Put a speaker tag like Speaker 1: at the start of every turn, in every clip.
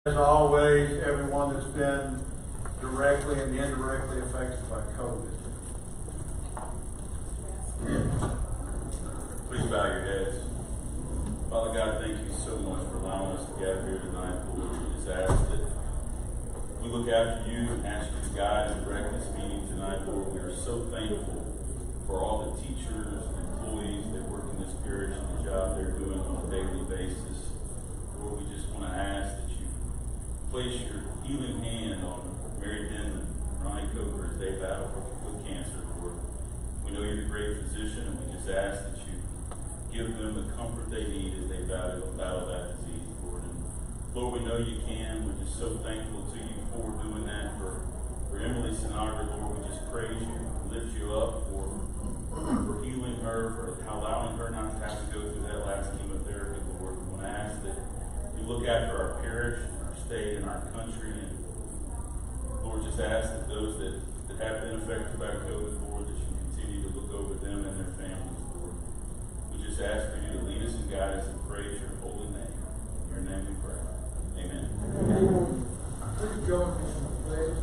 Speaker 1: As always, everyone that's been directly and indirectly affected by COVID.
Speaker 2: Please bow your heads. Father God, thank you so much for allowing us to gather here tonight. Lord, we just ask that we look after you and ask you to guide and direct this meeting tonight. Lord, we are so thankful for all the teachers and employees that work in this parish and the job they're doing on a daily basis. Lord, we just want to ask that you place your healing hand on Mary Denman and Ronnie Coker as they battle with cancer, Lord. We know you're a great physician, and we just ask that you give them the comfort they need as they battle that disease, Lord. And Lord, we know you can. We're just so thankful to you for doing that. For Emily Sinagra, Lord, we just praise you, lift you up for healing her, for allowing her not to have to go through that last chemotherapy, Lord. We want to ask that you look after our parish, state and our country, and Lord, just ask that those that have been affected by COVID, Lord, that you continue to look over them and their families, Lord. We just ask for you to lead us and guide us and praise your holy name. In your name we pray. Amen.
Speaker 1: Amen. Please join me in the pledge.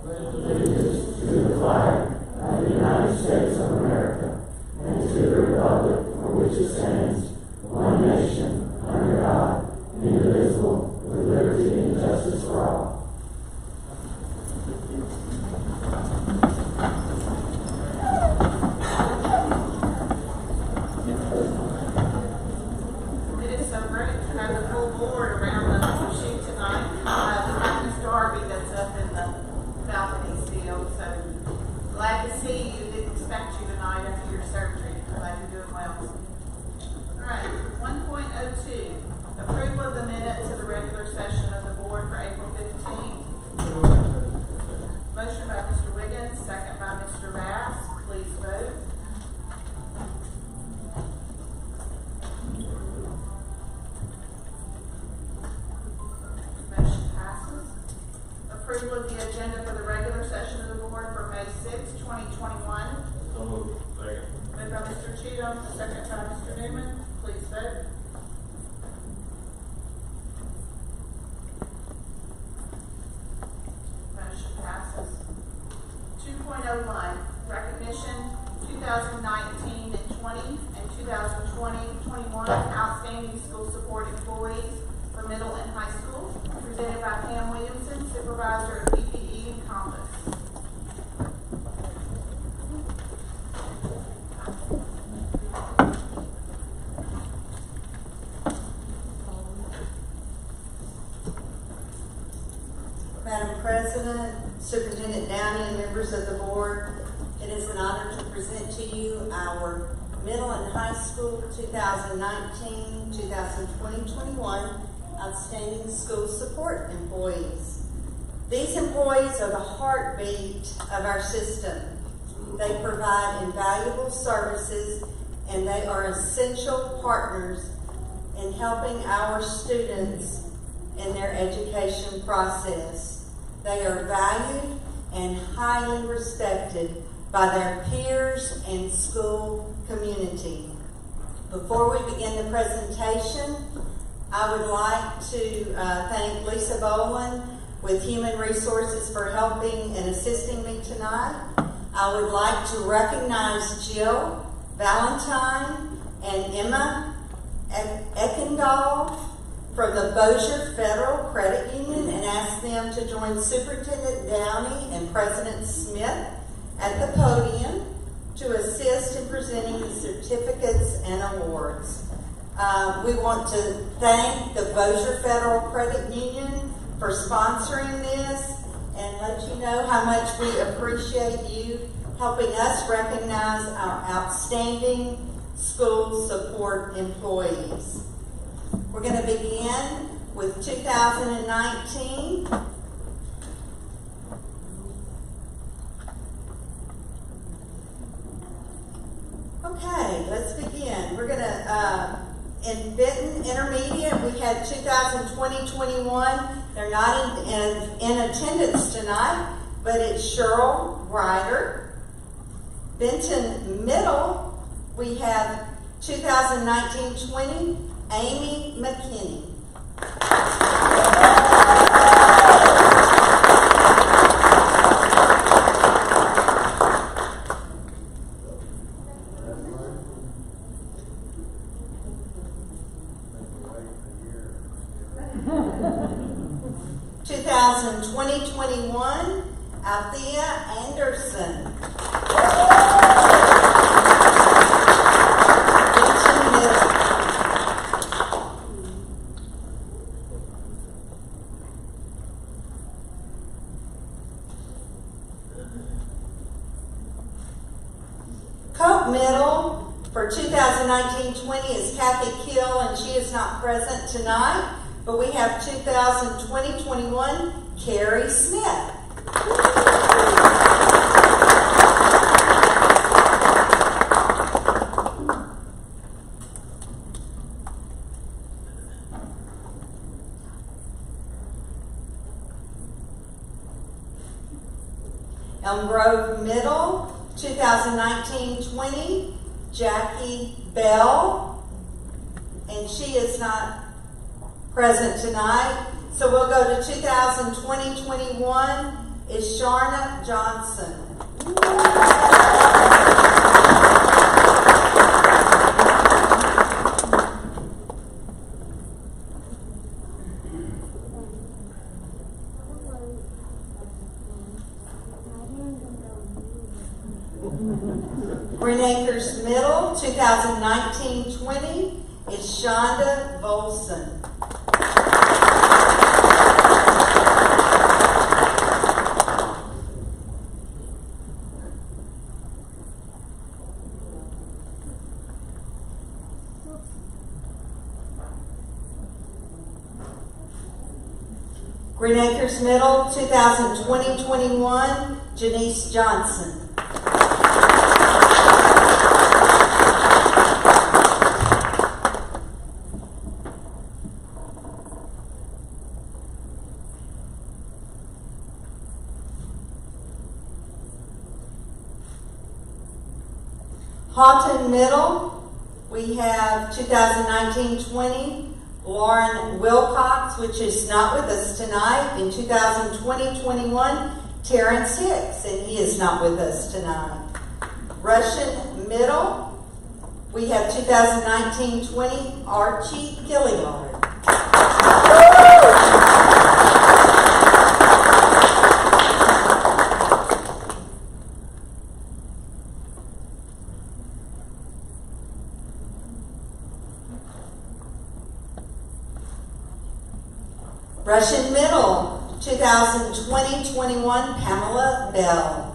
Speaker 3: Allegiance to the flag of the United States of America and to the republic for which it stands, one nation, under God, indivisible, with liberty and justice for all.
Speaker 4: It is so great to have the full board around the shoot tonight. We have Mr. Harvey that's up in the balcony still, so glad to see you. Didn't expect you tonight after your surgery. Glad you're doing well. All right, 1.02. Approval of the minutes of the regular session of the board for April 15th. Motion by Mr. Wiggins, second by Mr. Bass. Please vote. Motion passes. Approval of the agenda for the regular session of the board for May 6, 2021.
Speaker 2: So moved. Second.
Speaker 4: Moved by Mr. Cheatham, second by Mr. Newman. Please vote. Motion passes. 2.01, recognition 2019 and 20 and 2020-21 outstanding school support employees for middle and high school, presented by Pam Williamson, supervisor of PPE and Compass.
Speaker 5: Madam President, Superintendent Downey, and members of the board, it is an honor to present to you our middle and high school 2019-2020-21 outstanding school support employees. These employees are the heartbeat of our system. They provide invaluable services, and they are essential partners in helping our students in their education process. They are valued and highly respected by their peers and school community. Before we begin the presentation, I would like to thank Lisa Boland with Human Resources for helping and assisting me tonight. I would like to recognize Jill Valentine and Emma Eckendall from the Bossier Federal Credit Union and ask them to join Superintendent Downey and President Smith at the podium to assist in presenting the certificates and awards. We want to thank the Bossier Federal Credit Union for sponsoring this and let you know how much we appreciate you helping us recognize our outstanding school support employees. We're going to begin with 2019. Okay, let's begin. We're going to, in Benton Intermediate, we had 2020-21. They're not in attendance tonight, but it's Cheryl Ryder. Benton Middle, we have 2019-20, Amy McKinney. 2021, Althea Anderson. Benton Middle. Cope Middle for 2019-20 is Kathy Kill, and she is not present tonight. But we have 2020-21 Carrie Smith. Elm Grove Middle, 2019-20, Jackie Bell, and she is not present tonight. So we'll go to 2020-21 is Sharna Johnson. Green Acres Middle, 2019-20 is Shonda Volson. Green Acres Middle, 2020-21, Janice Johnson. Houghton Middle, we have 2019-20, Lauren Wilcox, which is not with us tonight. In 2020-21, Terrence Hicks, and he is not with us tonight. Russian Middle, we have 2019-20, Archie Gilliard. Russian Middle, 2020-21, Pamela Bell.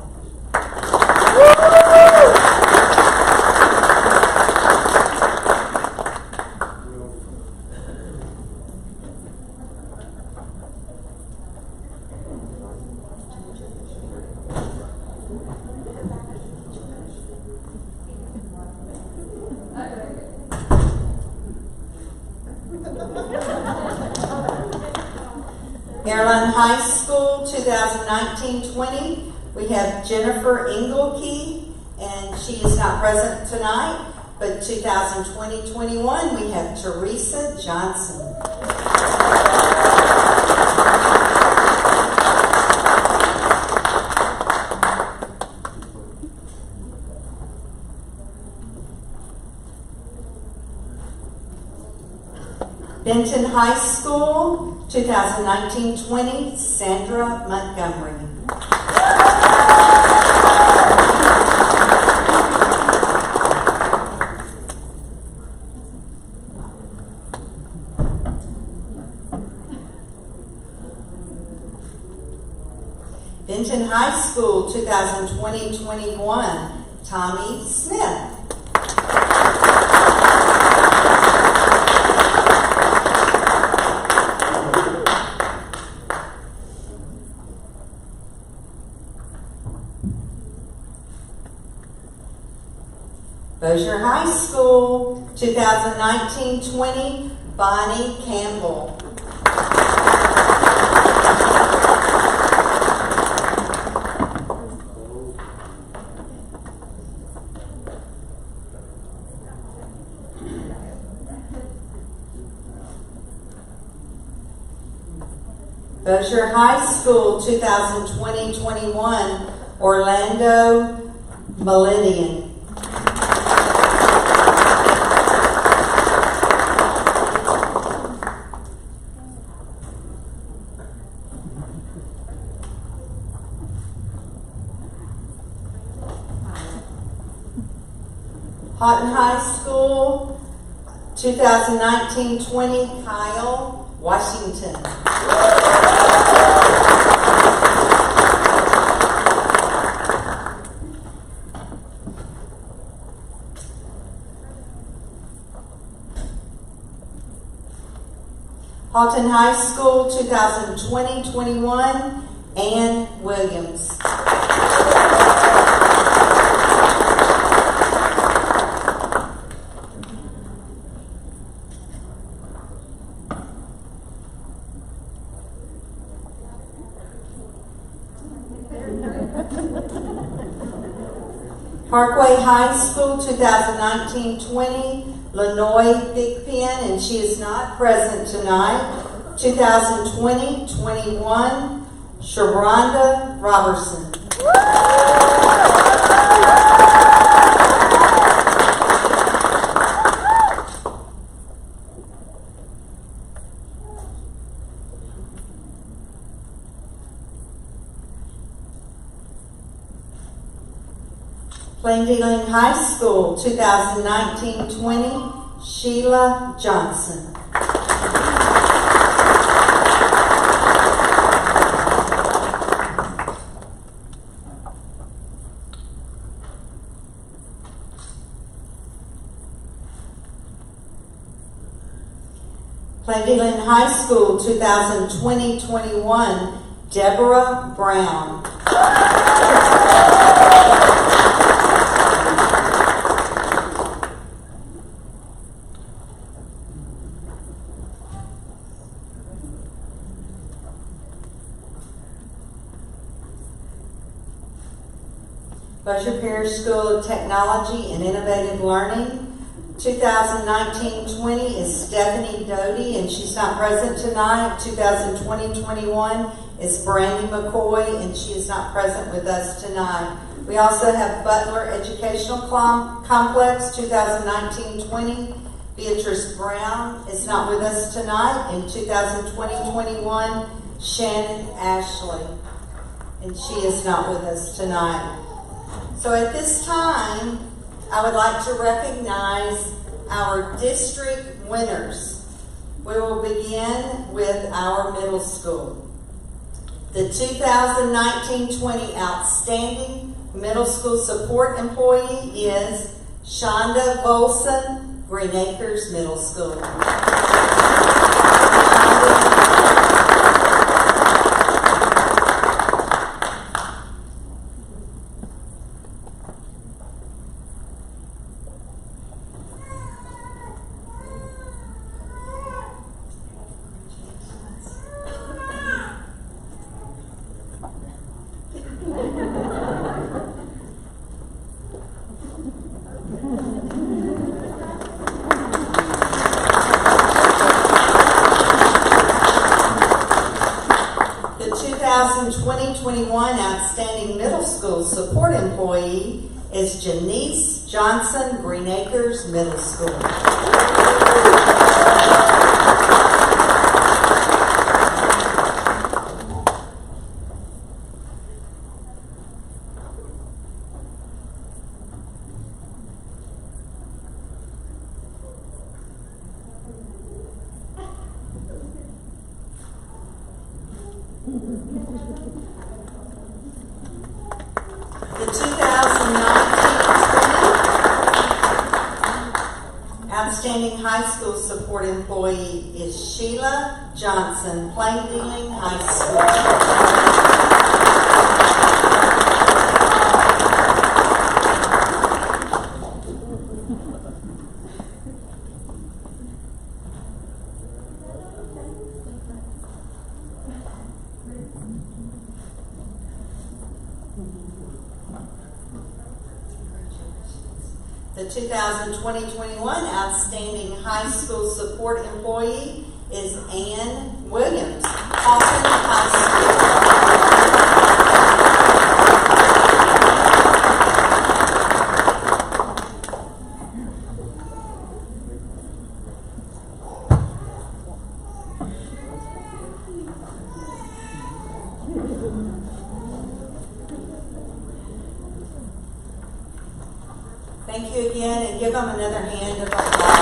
Speaker 5: Maryland High School, 2019-20, we have Jennifer Engelke, and she is not present tonight, but 2020-21, we have Teresa Johnson. Benton High School, 2019-20, Sandra Montgomery. Benton High School, 2020-21, Tommy Smith. Bossier High School, 2019-20, Bonnie Campbell. Bossier High School, 2020-21, Orlando Meridian. Houghton High School, 2019-20, Kyle Washington. Houghton High School, 2020-21, Ann Williams. Parkway High School, 2019-20, Lenoy Thigpen, and she is not present tonight. 2020-21, Sharonda Robertson. Plain Dealing High School, 2019-20, Sheila Johnson. Plain Dealing High School, 2020-21, Deborah Brown. Bossier Parish School of Technology and Innovative Learning, 2019-20 is Stephanie Doty, and she's not present tonight. 2020-21 is Brandy McCoy, and she is not present with us tonight. We also have Butler Educational Complex, 2019-20. Beatrice Brown is not with us tonight. In 2020-21, Shannon Ashley, and she is not with us tonight. So at this time, I would like to recognize our district winners. We will begin with our middle school. The 2019-20 Outstanding Middle School Support Employee is Shonda Volson, Green Acres Middle School. The 2020-21 Outstanding Middle School Support Employee is Janice Johnson, Green Acres Middle School. The 2019-20 Outstanding High School Support Employee is Sheila Johnson, Plain Dealing High School. The 2020-21 Outstanding High School Support Employee is Ann Williams, Houghton High Thank you again, and give them another hand of applause.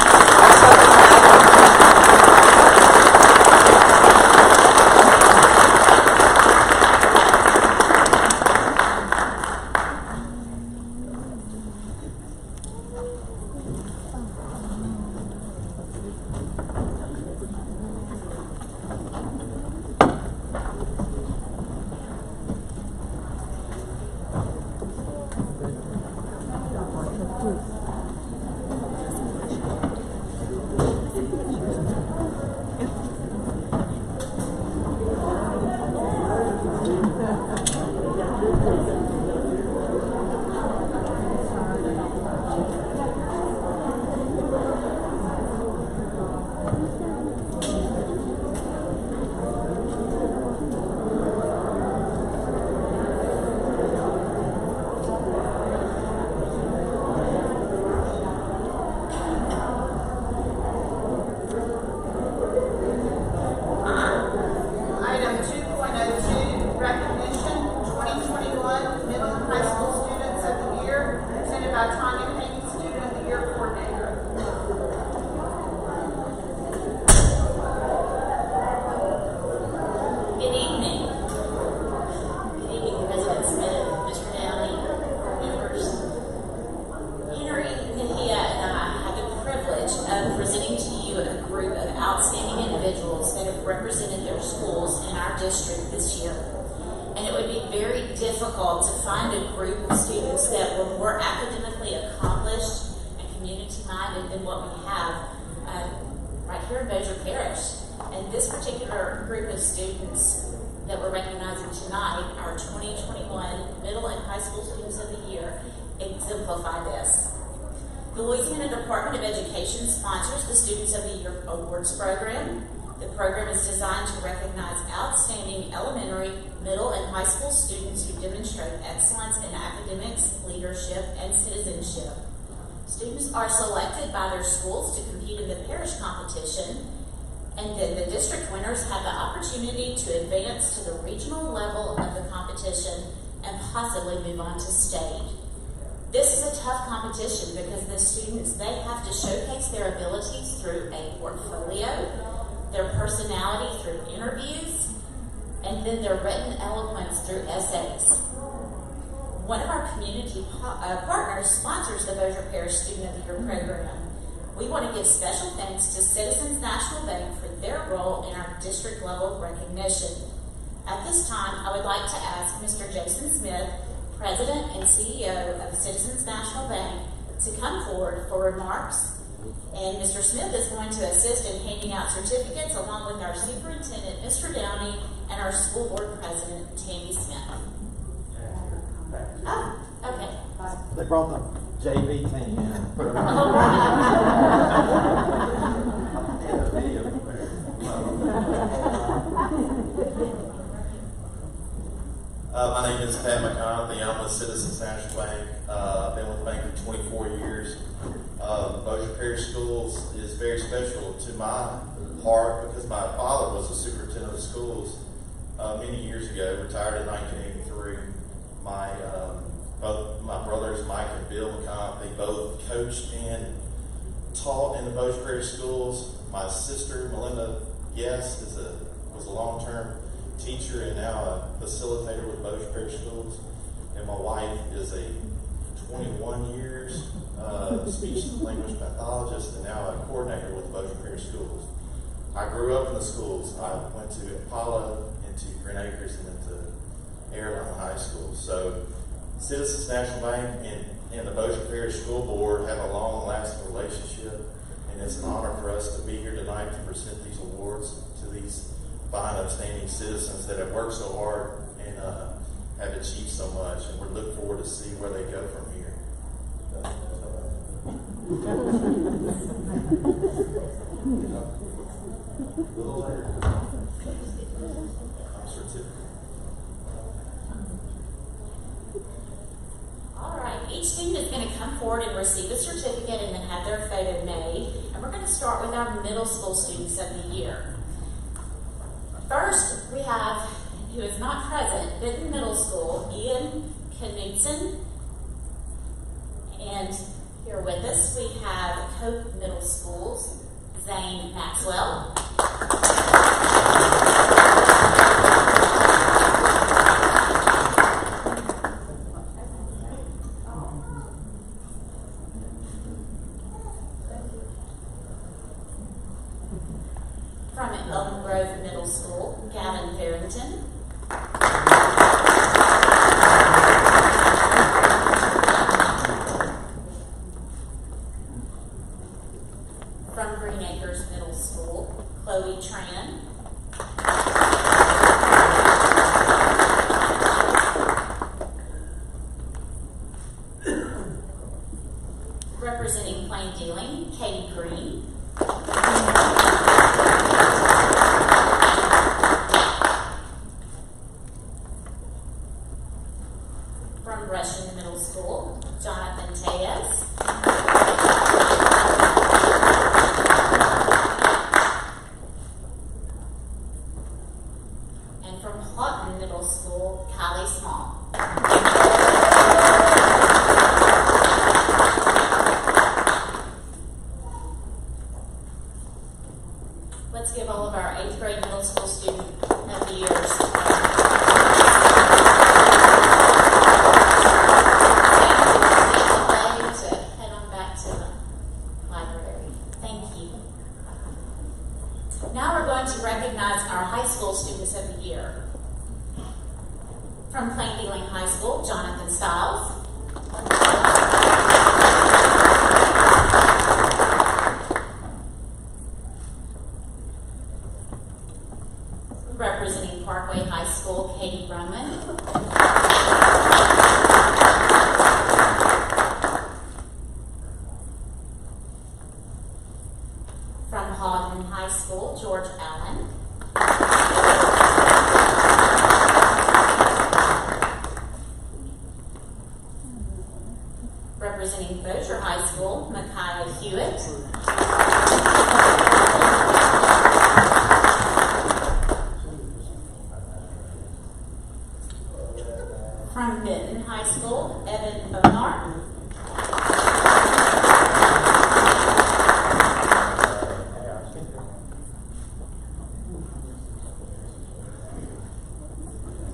Speaker 6: than what we have right here in Bossier Parish. And this particular group of students that we're recognizing tonight, our 2021 Middle and High School Students of the Year, exemplify this. The Louisiana Department of Education sponsors the Students of the Year Awards program. The program is designed to recognize outstanding elementary, middle, and high school students who demonstrate excellence in academics, leadership, and citizenship. Students are selected by their schools to compete in the parish competition, and then the district winners have the opportunity to advance to the regional level of the competition and possibly move on to state. This is a tough competition because the students, they have to showcase their abilities through a portfolio, their personality through interviews, and then their written eloquence through essays. One of our community partners sponsors the Bossier Parish Student of the Year program. We want to give special thanks to Citizens National Bank for their role in our district level recognition. At this time, I would like to ask Mr. Jason Smith, President and CEO of Citizens National Bank, to come forward for remarks. And Mr. Smith is going to assist in handing out certificates along with our superintendent, Mr. Downey, and our school board president, Tammy Smith. Oh, okay.
Speaker 7: They brought the JV team in and put them
Speaker 6: All
Speaker 8: My name is Pat McConaughey. I'm with Citizens National Bank. I've been with the bank for 24 years. Bossier Parish Schools is very special to my heart because my father was the superintendent of schools many years ago, retired in 1983. Both my brothers, Mike and Bill McConaughey, both coached and taught in the Bossier Parish Schools. My sister, Melinda Guest, was a long-term teacher and now a facilitator with Bossier Parish Schools. And my wife is a 21 years speech and language pathologist and now a coordinator with Bossier Parish Schools. I grew up in the schools. I went to Apollo, into Green Acres, and into Airline High School. So Citizens National Bank and the Bossier Parish School Board have a long-lasting relationship, and it's an honor for us to be here tonight to present these awards to these fine, upstanding citizens that have worked so hard and have achieved so much, and we look forward to see where they go from here.
Speaker 6: All right, each student is going to come forward and receive a certificate and then have their photo made. And we're going to start with our middle school students of the year. First, we have, who is not present, Benton Middle School, Ian Knudsen. And here those, we have Hope Middle School's Zane Maxwell. From Elm Grove Middle School, Gavin Farrington. From Green Acres Middle School, Chloe Tran. Representing Plain Dealing, Katie Green. From Russian Middle School, Jonathan Tejas. And from Houghton Middle School, Kylie Small. Let's give all of our 8th grade middle school student of the years. To head on back to the library. Thank you. Now we're going to recognize our high school students of the year. From Plain Dealing High School, Jonathan Stiles. Representing Parkway High School, Katie Brumman. From Houghton High School, George Allen. Representing Bossier High School, Micaiah Hewitt. From Benton High School, Evan Bonar.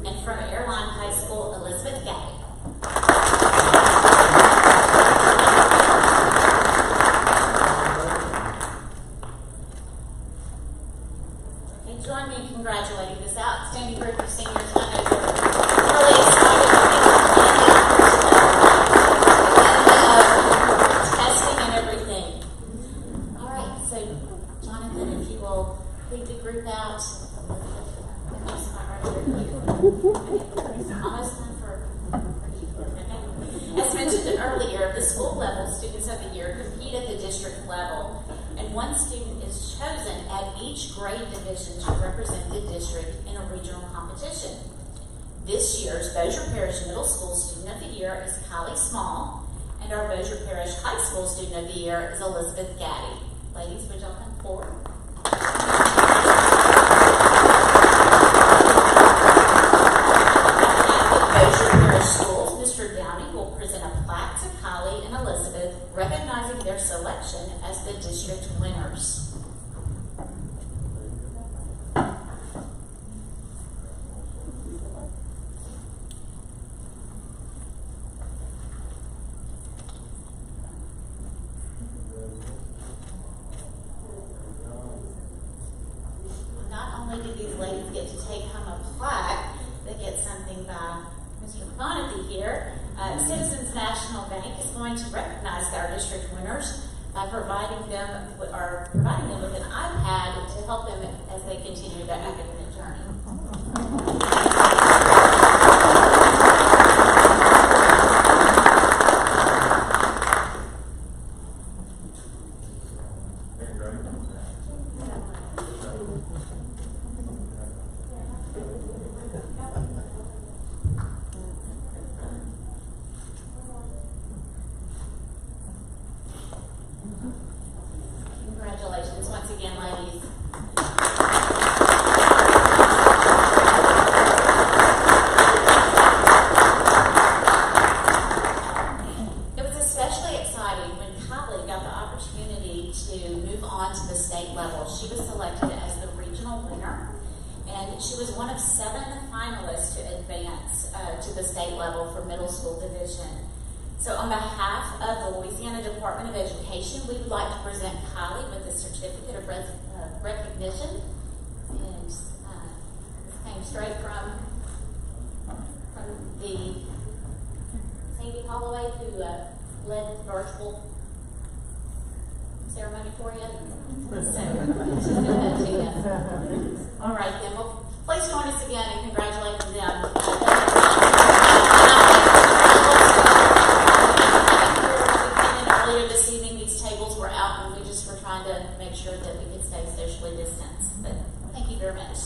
Speaker 6: And from Airline High School, Elizabeth Gay. Okay, join me in congratulating this outstanding group of seniors. I know you're really excited to testing and everything. All right, so Jonathan, if you will lead the group out. Almost time for you. Okay. As mentioned earlier, the school level students of the year compete at the district level, and one student is chosen at each grade division to represent the district in a regional competition. This year's Bossier Parish Middle School Student of the Year is Kylie Small, and our Bossier Parish High School Student of the Year is Elizabeth Gaddy. Ladies, would y'all come forward? Bossier Parish Schools, Mr. Downey will present a plaque to Kylie and Elizabeth, recognizing their selection as the district winners. Not only do these ladies get to take home a plaque, they get something by Mr. McConaughey here. Citizens National Bank is going to recognize our district winners by providing them with an iPad to help them as they continue their academic journey. Congratulations once again, ladies. It was especially exciting when Kylie got the opportunity to move on to the state level. She was selected as the regional winner, and she was one of 7 finalists to advance to the state level for middle school division. So on behalf of the Louisiana Department of Education, we would like to present Kylie with a certificate of recognition. And this came straight from the Sandy Holloway, who led the virtual ceremony for you. So she's going to do that. All right, then. Well, please join us again in congratulating them. Earlier this evening, these tables were out, and we just were trying to make sure that we could stay socially distanced. But thank you very much.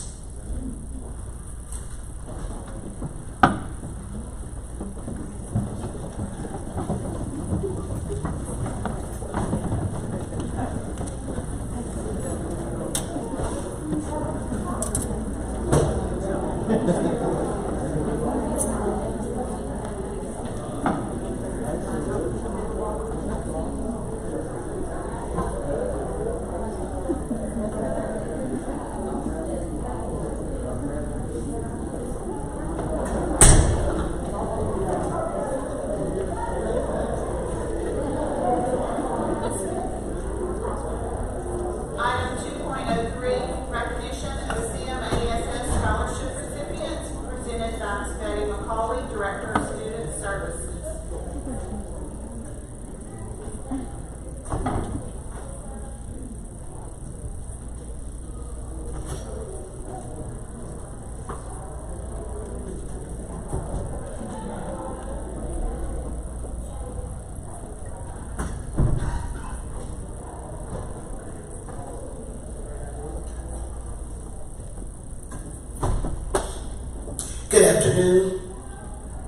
Speaker 9: Good afternoon,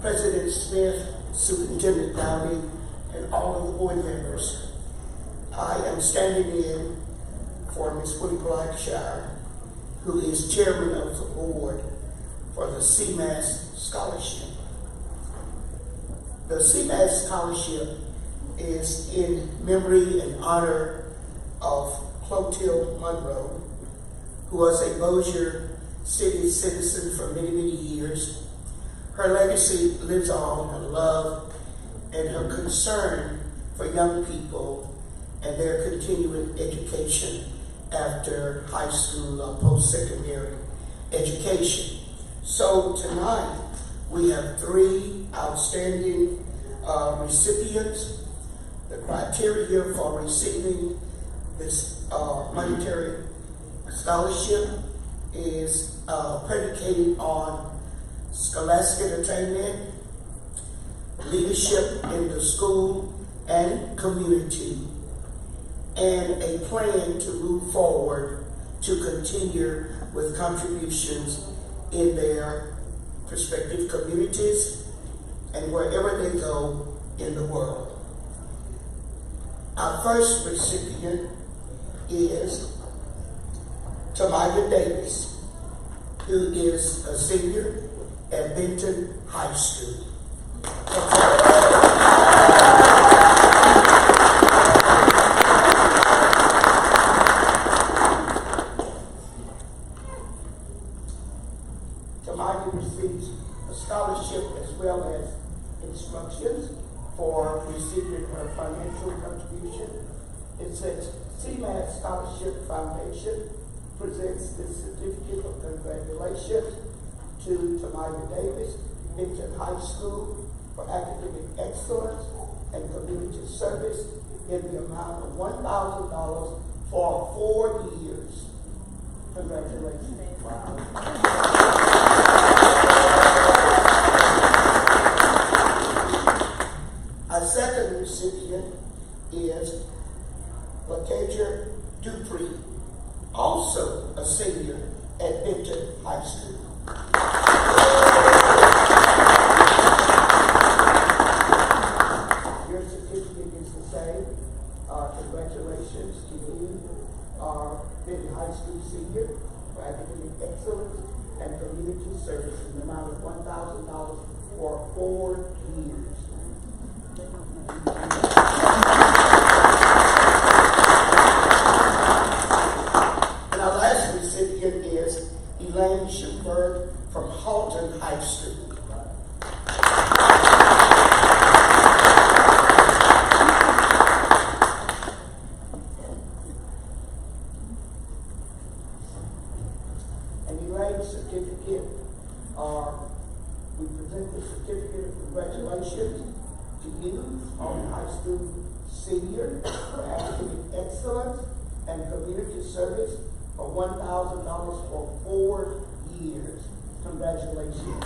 Speaker 9: President Smith, Superintendent Downey, and all of the board members. I am standing in for Ms. Willie Blackshire, who is chairman of the board for the CMAS Scholarship. The CMAS Scholarship is in memory and honor of Clotilde Monroe, who was a Bossier City citizen for many, many years. Her legacy lives on, her love and her concern for young people and their continuing education after high school or post-secondary education. So tonight we have 3 outstanding recipients. The criteria for receiving this monetary scholarship is predicated on scholastic attainment, leadership in the school and community, and a plan to move forward to continue with contributions in their respective communities and wherever they go in the world. Our first recipient is Tamaya Davis, who is a senior at Benton High School. Tamaya receives a scholarship as well as instructions for receiving her financial contribution. It says CMAS Scholarship Foundation presents this certificate of congratulations to Tamaya Davis, Benton High School, for academic excellence and community service in the amount of $1,000 for 4 years. Congratulations. Our second recipient is LaCasia Dupree, also a senior at Benton High School. Your certificate is to say, congratulations to you, our Benton High School senior, for academic excellence and community service in the amount of $1,000 for 4 years. Senior for academic excellence and community service for $1,000 for 4 years. Congratulations.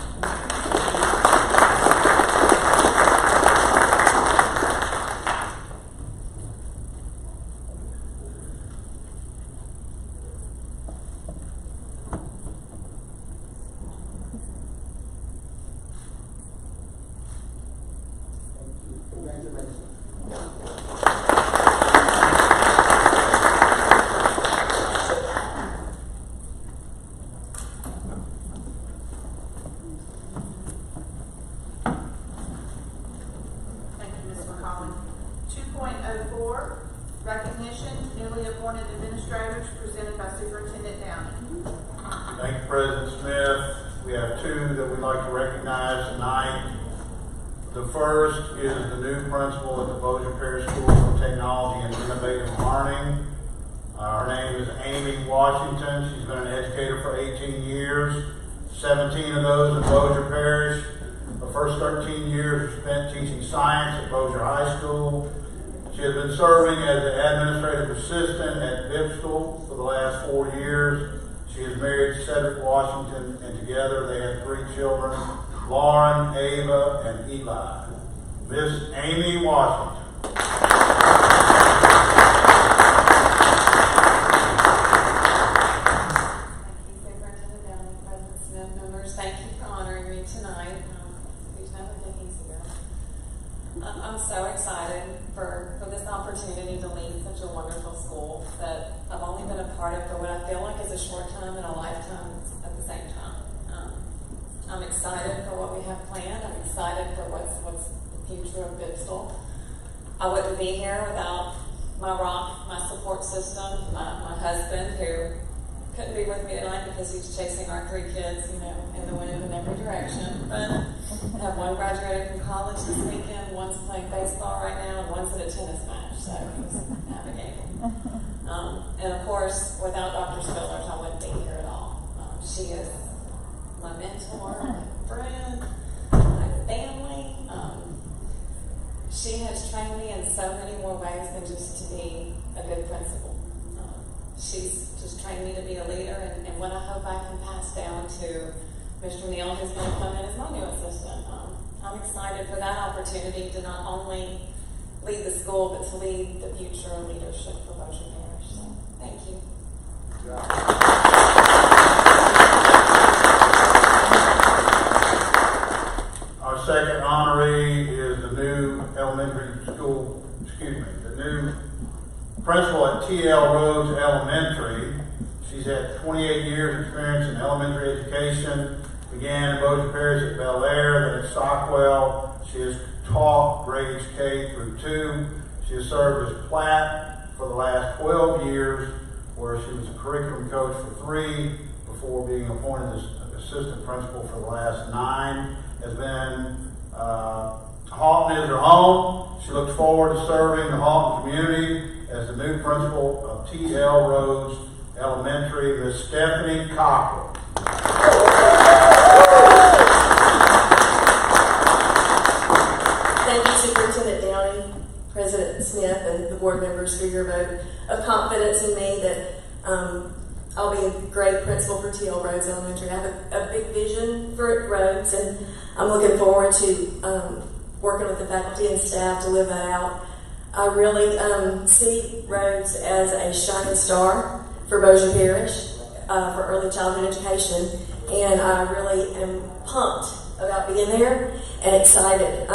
Speaker 4: Thank you, Ms. McCollum. 2.04, recognition, newly appointed administrators presented by Superintendent Downey.
Speaker 1: Thank you, President Smith. We have two that we'd like to recognize tonight. The first is the new principal at the Bossier Parish School for Technology and Innovative Learning. Her name is Amy Washington. She's been an educator for 18 years, 17 of those at Bossier Parish. The first 13 years were spent teaching science at Bossier High School. She has been serving as an administrative assistant at Bibstel for the last 4 years. She is married to Cedric Washington, and together they have 3 children, Lauren, Ava, and Eli. Miss Amy Washington.
Speaker 10: Superintendent Downey, President Smith, members, thank you for honoring me tonight. These never get easier. I'm so excited for this opportunity to lead such a wonderful school that I've only been a part of for what I feel like is a short time and a lifetime at the same time. I'm excited for what we have planned. I'm excited for what's the future of Bibstel. I wouldn't be here without my rock, my support system, my husband, who couldn't be with me tonight because he's chasing our 3 kids, in the wind in every direction. But I have one graduated from college this weekend, one's playing baseball right now, and one's at a tennis match, so he's navigating. And of course, without Dr. Spillers, I wouldn't be here at all. She is my mentor, my friend, my family. She has trained me in so many more ways than just to be a good principal. She's just trained me to be a leader, and what I hope I can pass down to Mr. Neal, who's going to come in as my new assistant. I'm excited for that opportunity to not only lead the school, but to lead the future leadership for Bossier Parish. So, thank you.
Speaker 1: Our second honoree is the new principal at T.L. Rhodes Elementary. She's had 28 years experience in elementary education. Began in Bossier Parish at Bel Air, then at Stockwell. She has taught grades K through 2. She has served as Platt for the last 12 years, where she was a curriculum coach for 3 before being appointed as assistant principal for the last 9. Has been Halton is her home. She looks forward to serving the Halton community as the new principal of T.L. Rhodes Elementary, Miss Stephanie Cockrell.
Speaker 11: Thank you, Superintendent Downey, President Smith, and the board members for your vote of confidence in me that I'll be a great principal for T.L. Rhodes Elementary. I have a big vision for Rhodes, and I'm looking forward to working with the faculty and staff to live that out. I really see Rhodes as a shining star for Bossier Parish for early childhood education, and I really am pumped about being there and excited.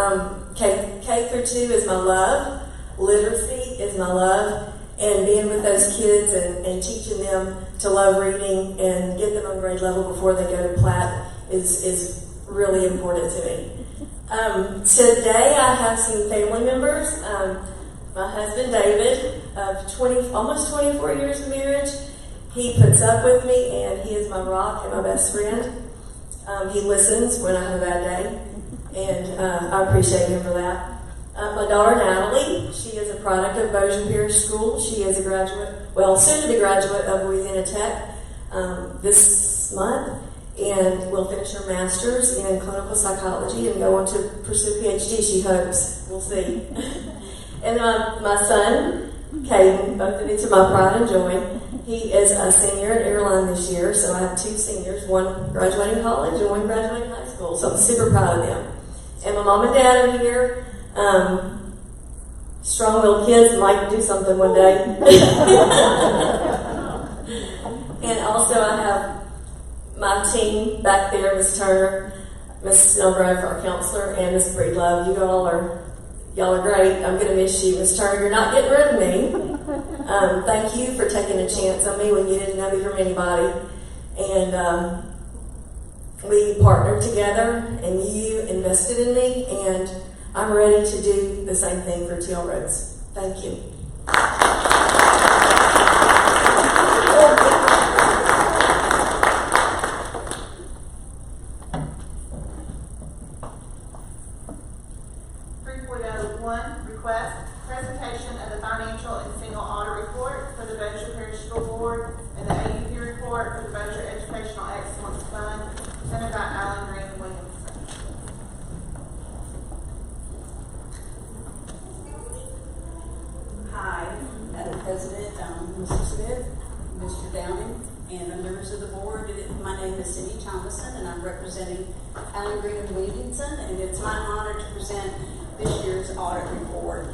Speaker 11: K through 2 is my love. Literacy is my love. And being with those kids and teaching them to love reading and get them on grade level before they go to Platt is really important to me. Today I have some family members. My husband David, of almost 24 years of marriage, he puts up with me, and he is my rock and my best friend. He listens when I have a bad day, and I appreciate him for that. My daughter Natalie, she is a product of Bossier Parish School. She is a graduate, soon to be graduate of Louisiana Tech this month, and will finish her master's in clinical psychology and go on to pursue PhD, she hopes. We'll see. And my son, Caden, both of these are my pride and joy. He is a senior at Airline this year, so I have 2 seniors, one graduating college and one graduating high school, so I'm super proud of them. And my mom and dad are here. Strong-willed kids might do something one day. And also I have my team back there, Miss Turner, Miss Snellgrove, our counselor, and Miss Breedlove. Y'all are great. I'm going to miss you. Miss Turner, you're not getting rid of me. Thank you for taking a chance on me when you didn't know me from anybody. And we partnered together, and you invested in me, and I'm ready to do the same thing for TL Roads. Thank you.
Speaker 4: Request presentation of the financial and single audit report for the Bossier Parish School Board and the AUP report for the Bossier Educational Excellence Fund, presented by Alan Green Williamson.
Speaker 12: Hi, Madam President, Mr. Smith, Mr. Downing, and the members of the board. My name is Cindy Thomason, and I'm representing Alan Green and Williamson, and it's my honor to present this year's audit report.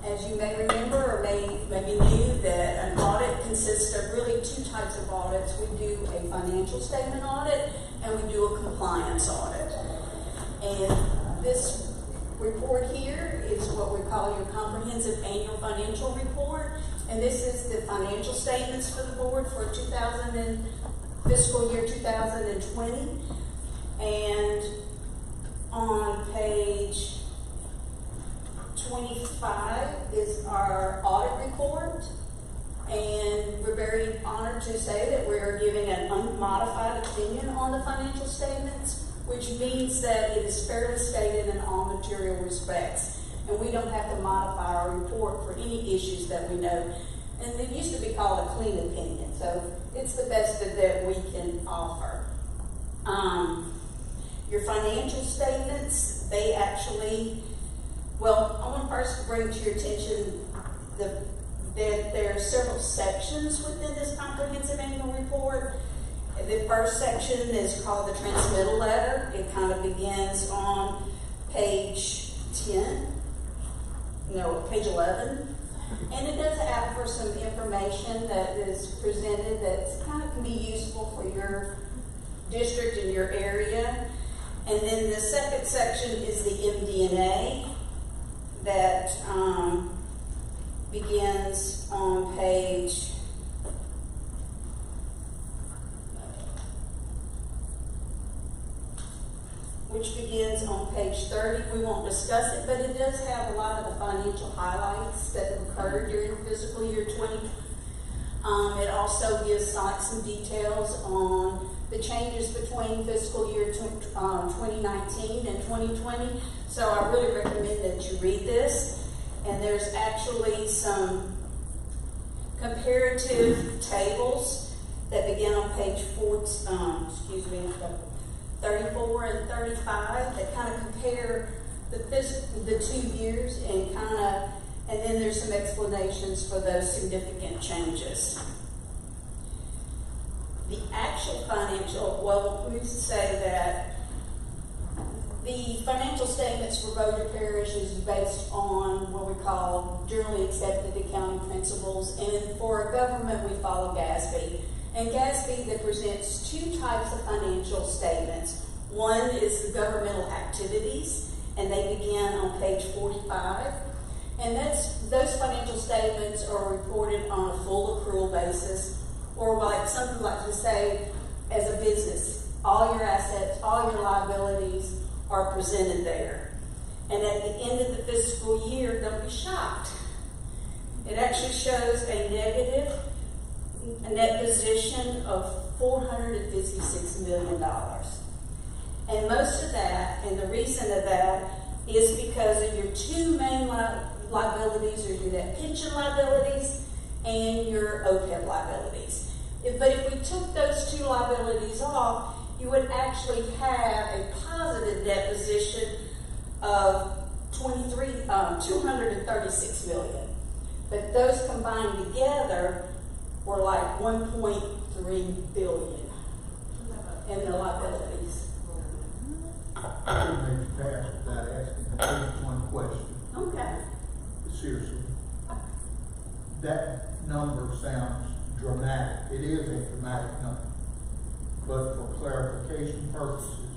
Speaker 12: As you may remember or maybe knew, that an audit consists of really 2 types of audits. We do a financial statement audit and we do a compliance audit. And this report here is what we call your comprehensive annual financial report. And this is the financial statements for the board for fiscal year 2020. And on page 25 is our audit report, and we're very honored to say that we're giving an unmodified opinion on the financial statements, which means that it is fairly stated in all material respects, and we don't have to modify our report for any issues that we know. And it used to be called a clean opinion, so it's the best that we can offer. Your financial statements, they actually, well, I want to first bring to your attention that there are several sections within this comprehensive annual report. The first section is called the Transmittal Letter. It kind of begins on page 11. And it does ask for some information that is presented that kind of can be useful for your district and your area. And then the second section is the MD&A that begins on page 30. We won't discuss it, but it does have a lot of the financial highlights that occurred during fiscal year 20. It also gives some details on the changes between fiscal year 2019 and 2020. So I really recommend that you read this. And there's actually some comparative tables that begin on page 34 and 35 that kind of compare the 2 years and then there's some explanations for those significant changes. The actual let me say that the financial statements for Bossier Parish is based on what we call generally accepted accounting principles, and for government we follow GASB. And GASB that presents 2 types of financial statements. One is the governmental activities, and they begin on page 45. And those financial statements are reported on a full accrual basis, or like some people like to say, as a business, all your assets, all your liabilities are presented there. And at the end of the fiscal year, don't be shocked. It actually shows a net position of $456 million. And most of that, and the reason of that, is because of your 2 main liabilities are your net pension liabilities and your OPEB liabilities. But if we took those 2 liabilities off, you would actually have a positive net position of 236 million. But those combined together were like 1.3 billion in the liabilities.
Speaker 13: I can make it pass without asking just one question.
Speaker 12: Okay.
Speaker 13: Seriously. That number sounds dramatic. It is a dramatic number. But for clarification purposes,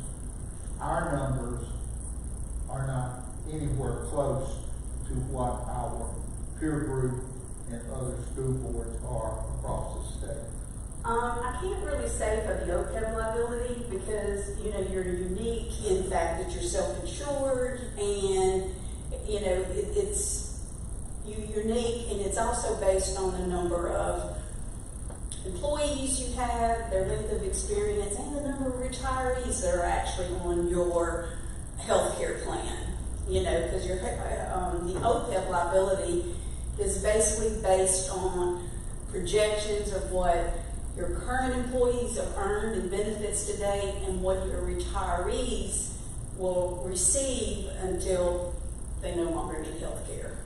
Speaker 13: our numbers are not anywhere close to what our peer group and other school boards are across the state.
Speaker 12: I can't really say for the OPEB liability because, you know, you're unique in the fact that you're self-insured and, you know, it's unique, and it's also based on the number of employees you have, their length of experience, and the number of retirees that are actually on your health care plan. You know, because your the OPEB liability is basically based on projections of what your current employees have earned in benefits today and what your retirees will receive until they no longer need health care.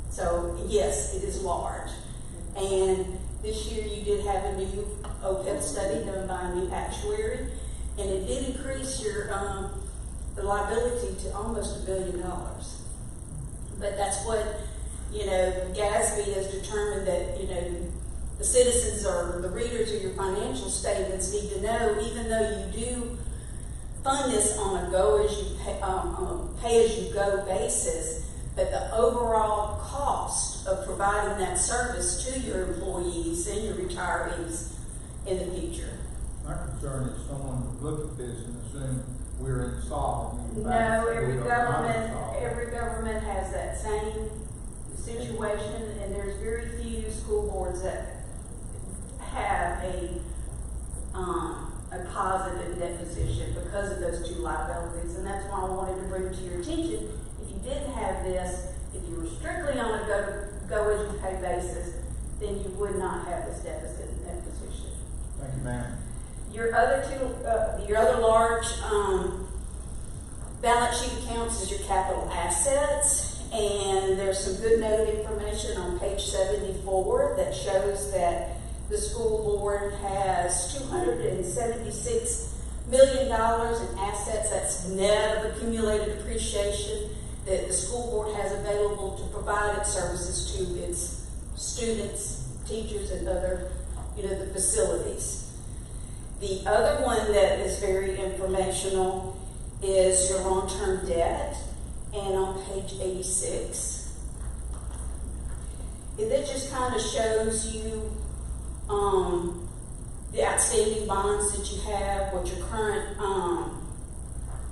Speaker 12: So yes, it is large. And this year you did have a new OPEB study done by a new actuary, and it did increase your the liability to almost $1 billion. But that's what, you know, GASB has determined that, you know, the citizens or the readers of your financial statements need to know, even though you do fund this on a pay-as-you-go basis, that the overall cost of providing that service to your employees and your retirees in the future.
Speaker 13: My concern is someone would look at this and assume we're insolvent.
Speaker 12: No, every government has that same situation, and there's very few school boards that have a positive debt position because of those two liabilities, and that's why I wanted to bring it to your attention. If you didn't have this, if you were strictly on a go-as-you-pay basis, then you would not have this deficit in that position.
Speaker 13: Thank you, ma'am.
Speaker 12: Your other large balance sheet accounts is your capital assets, and there's some good note information on page 74 that shows that the school board has $276 million in assets. That's net of accumulated appreciation that the school board has available to provide its services to its students, teachers, and other, you know, the facilities. The other one that is very informational is your long-term debt, and on page 86, that just kind of shows you the outstanding bonds that you have, what your current,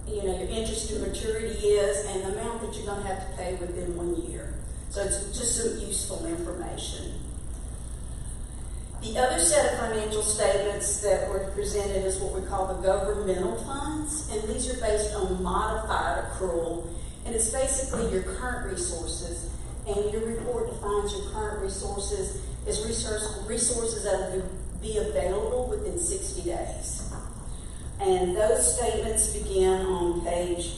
Speaker 12: you know, your interest to maturity is, and the amount that you're going to have to pay within 1 year. So it's just some useful information. The other set of financial statements that were presented is what we call the Governmental Funds, and these are based on modified accrual, and it's basically your current resources, and your report defines your current resources as resources that will be available within 60 days. And those statements begin on page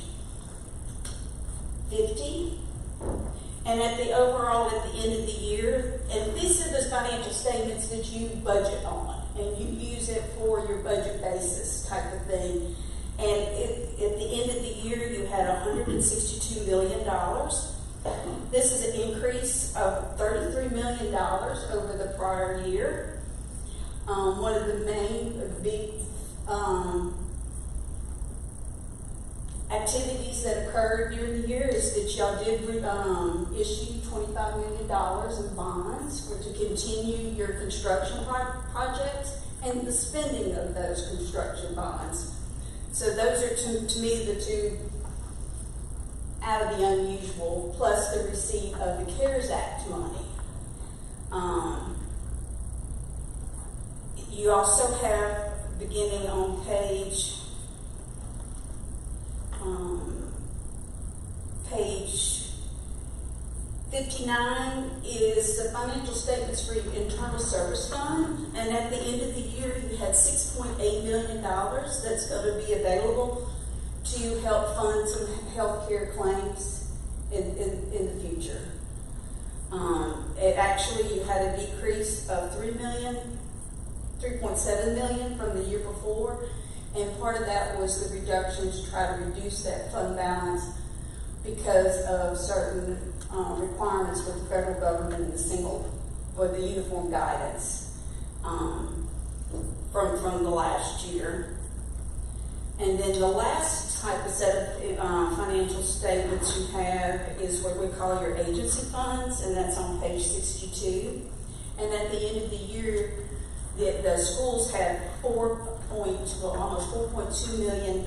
Speaker 12: 50. And at the end of the year, and these are the financial statements that you budget on, and you use it for your budget basis type of thing. And at the end of the year, you had $162 million. This is an increase of $33 million over the prior year. One of the main big activities that occurred during the year is that y'all did issue $25 million in bonds to continue your construction projects and the spending of those construction bonds. So those are, to me, the two out of the unusual, plus the receipt of the CARES Act money. You also have, beginning on page 59 is the financial statements for your internal service fund, and at the end of the year you had $6.8 million that's going to be available to help fund some health care claims in the future. It actually, you had a decrease of $3.7 million from the year before, and part of that was the reductions to try to reduce that fund balance because of certain requirements for the federal government and the uniform guidance from the last year. And then the last type of set of financial statements you have is what we call your agency funds, and that's on page 62. And at the end of the year, the schools had almost $4.2 million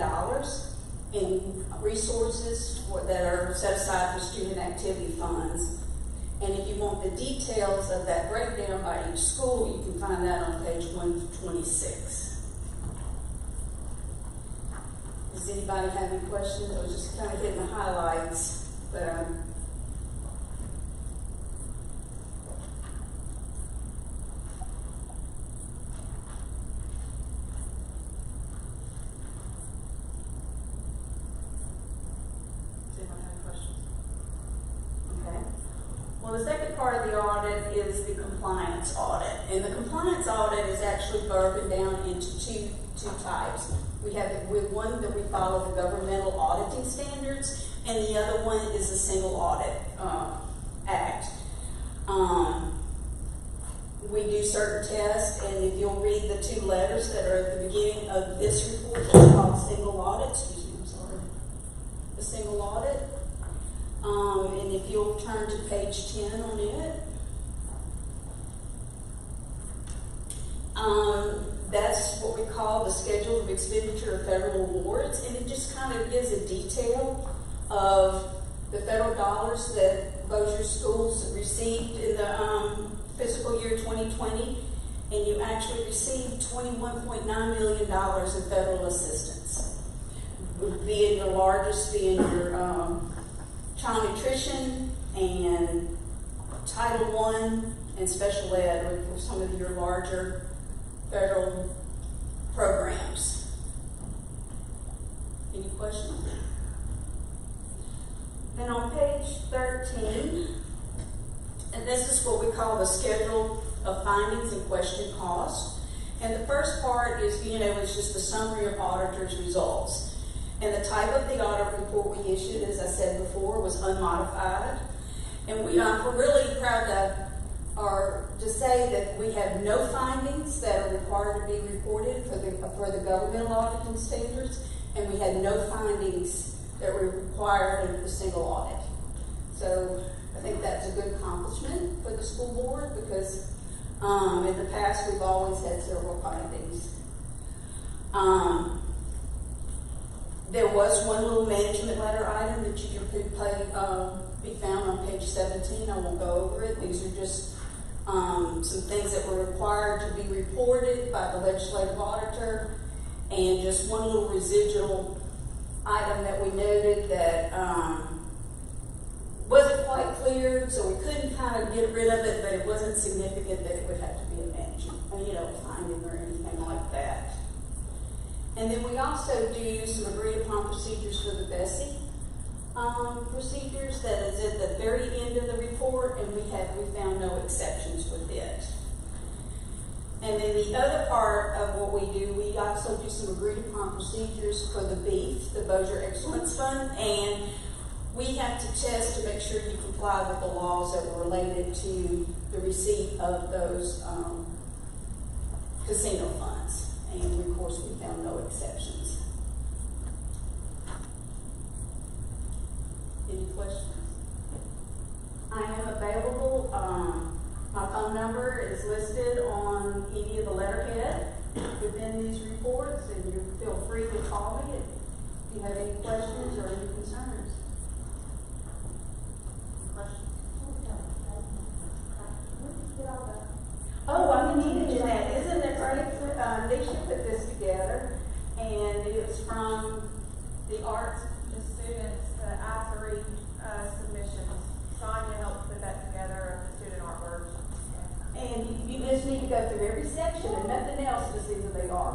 Speaker 12: in resources that are set aside for student activity funds. And if you want the details of that breakdown by each school, you can find that on page 126. Does anybody have any questions? I was just kind of hitting the highlights, but well, the second part of the audit is the compliance audit. And the compliance audit is actually broken down into two types. We have one that we follow the governmental auditing standards, and the other one is the Single Audit Act. We do certain tests, and if you'll read the two letters that are at the beginning of this report, it's called Single Audit. Excuse me, I'm sorry. The Single Audit. And if you'll turn to page 10 on it, that's what we call the Schedule of Expenditure of Federal Awards, and it just kind of gives a detail of the federal dollars that Bossier schools received in the fiscal year 2020, and you actually received $21.9 million in federal assistance, being the largest being your child nutrition and Title I and special ed are some of your larger federal programs. Any questions? Then on page 13, and this is what we call the Schedule of Findings and Question Cost. And the first part is, it's just a summary of auditor's results. And the type of the audit report we issued, as I said before, was unmodified. And we're really proud to say that we have no findings that are required to be reported for the governmental auditing standards, and we had no findings that were required in the single audit. So I think that's a good accomplishment for the school board because in the past we've always had several findings. There was one little management letter item that you can be found on page 17. I won't go over it. These are just some things that were required to be reported by the legislative auditor, and just one little residual item that we noted that wasn't quite clear, so we couldn't kind of get rid of it, but it wasn't significant that it would have to be a management, finding or anything like that. And then we also do some agreed upon procedures for the Bossier procedures that is at the very end of the report, and we found no exceptions with it. And then the other part of what we do, we also do some agreed upon procedures for the BEEF, the Bossier Excellence Fund, and we have to test to make sure you comply with the laws that were related to the receipt of those casino funds. And of course, we found no exceptions. Any questions? I am available. My phone number is listed on any of the letterhead within these reports, and you feel free to call me if you have any questions or any concerns. Questions? Oh, I needed Jeanette. Isn't it great? Alicia put this together, and it was from the arts.
Speaker 4: The students, the I3 submissions. Sonia helped put that together of the student artwork.
Speaker 12: And you just need to go through every section and nothing else to see that they are.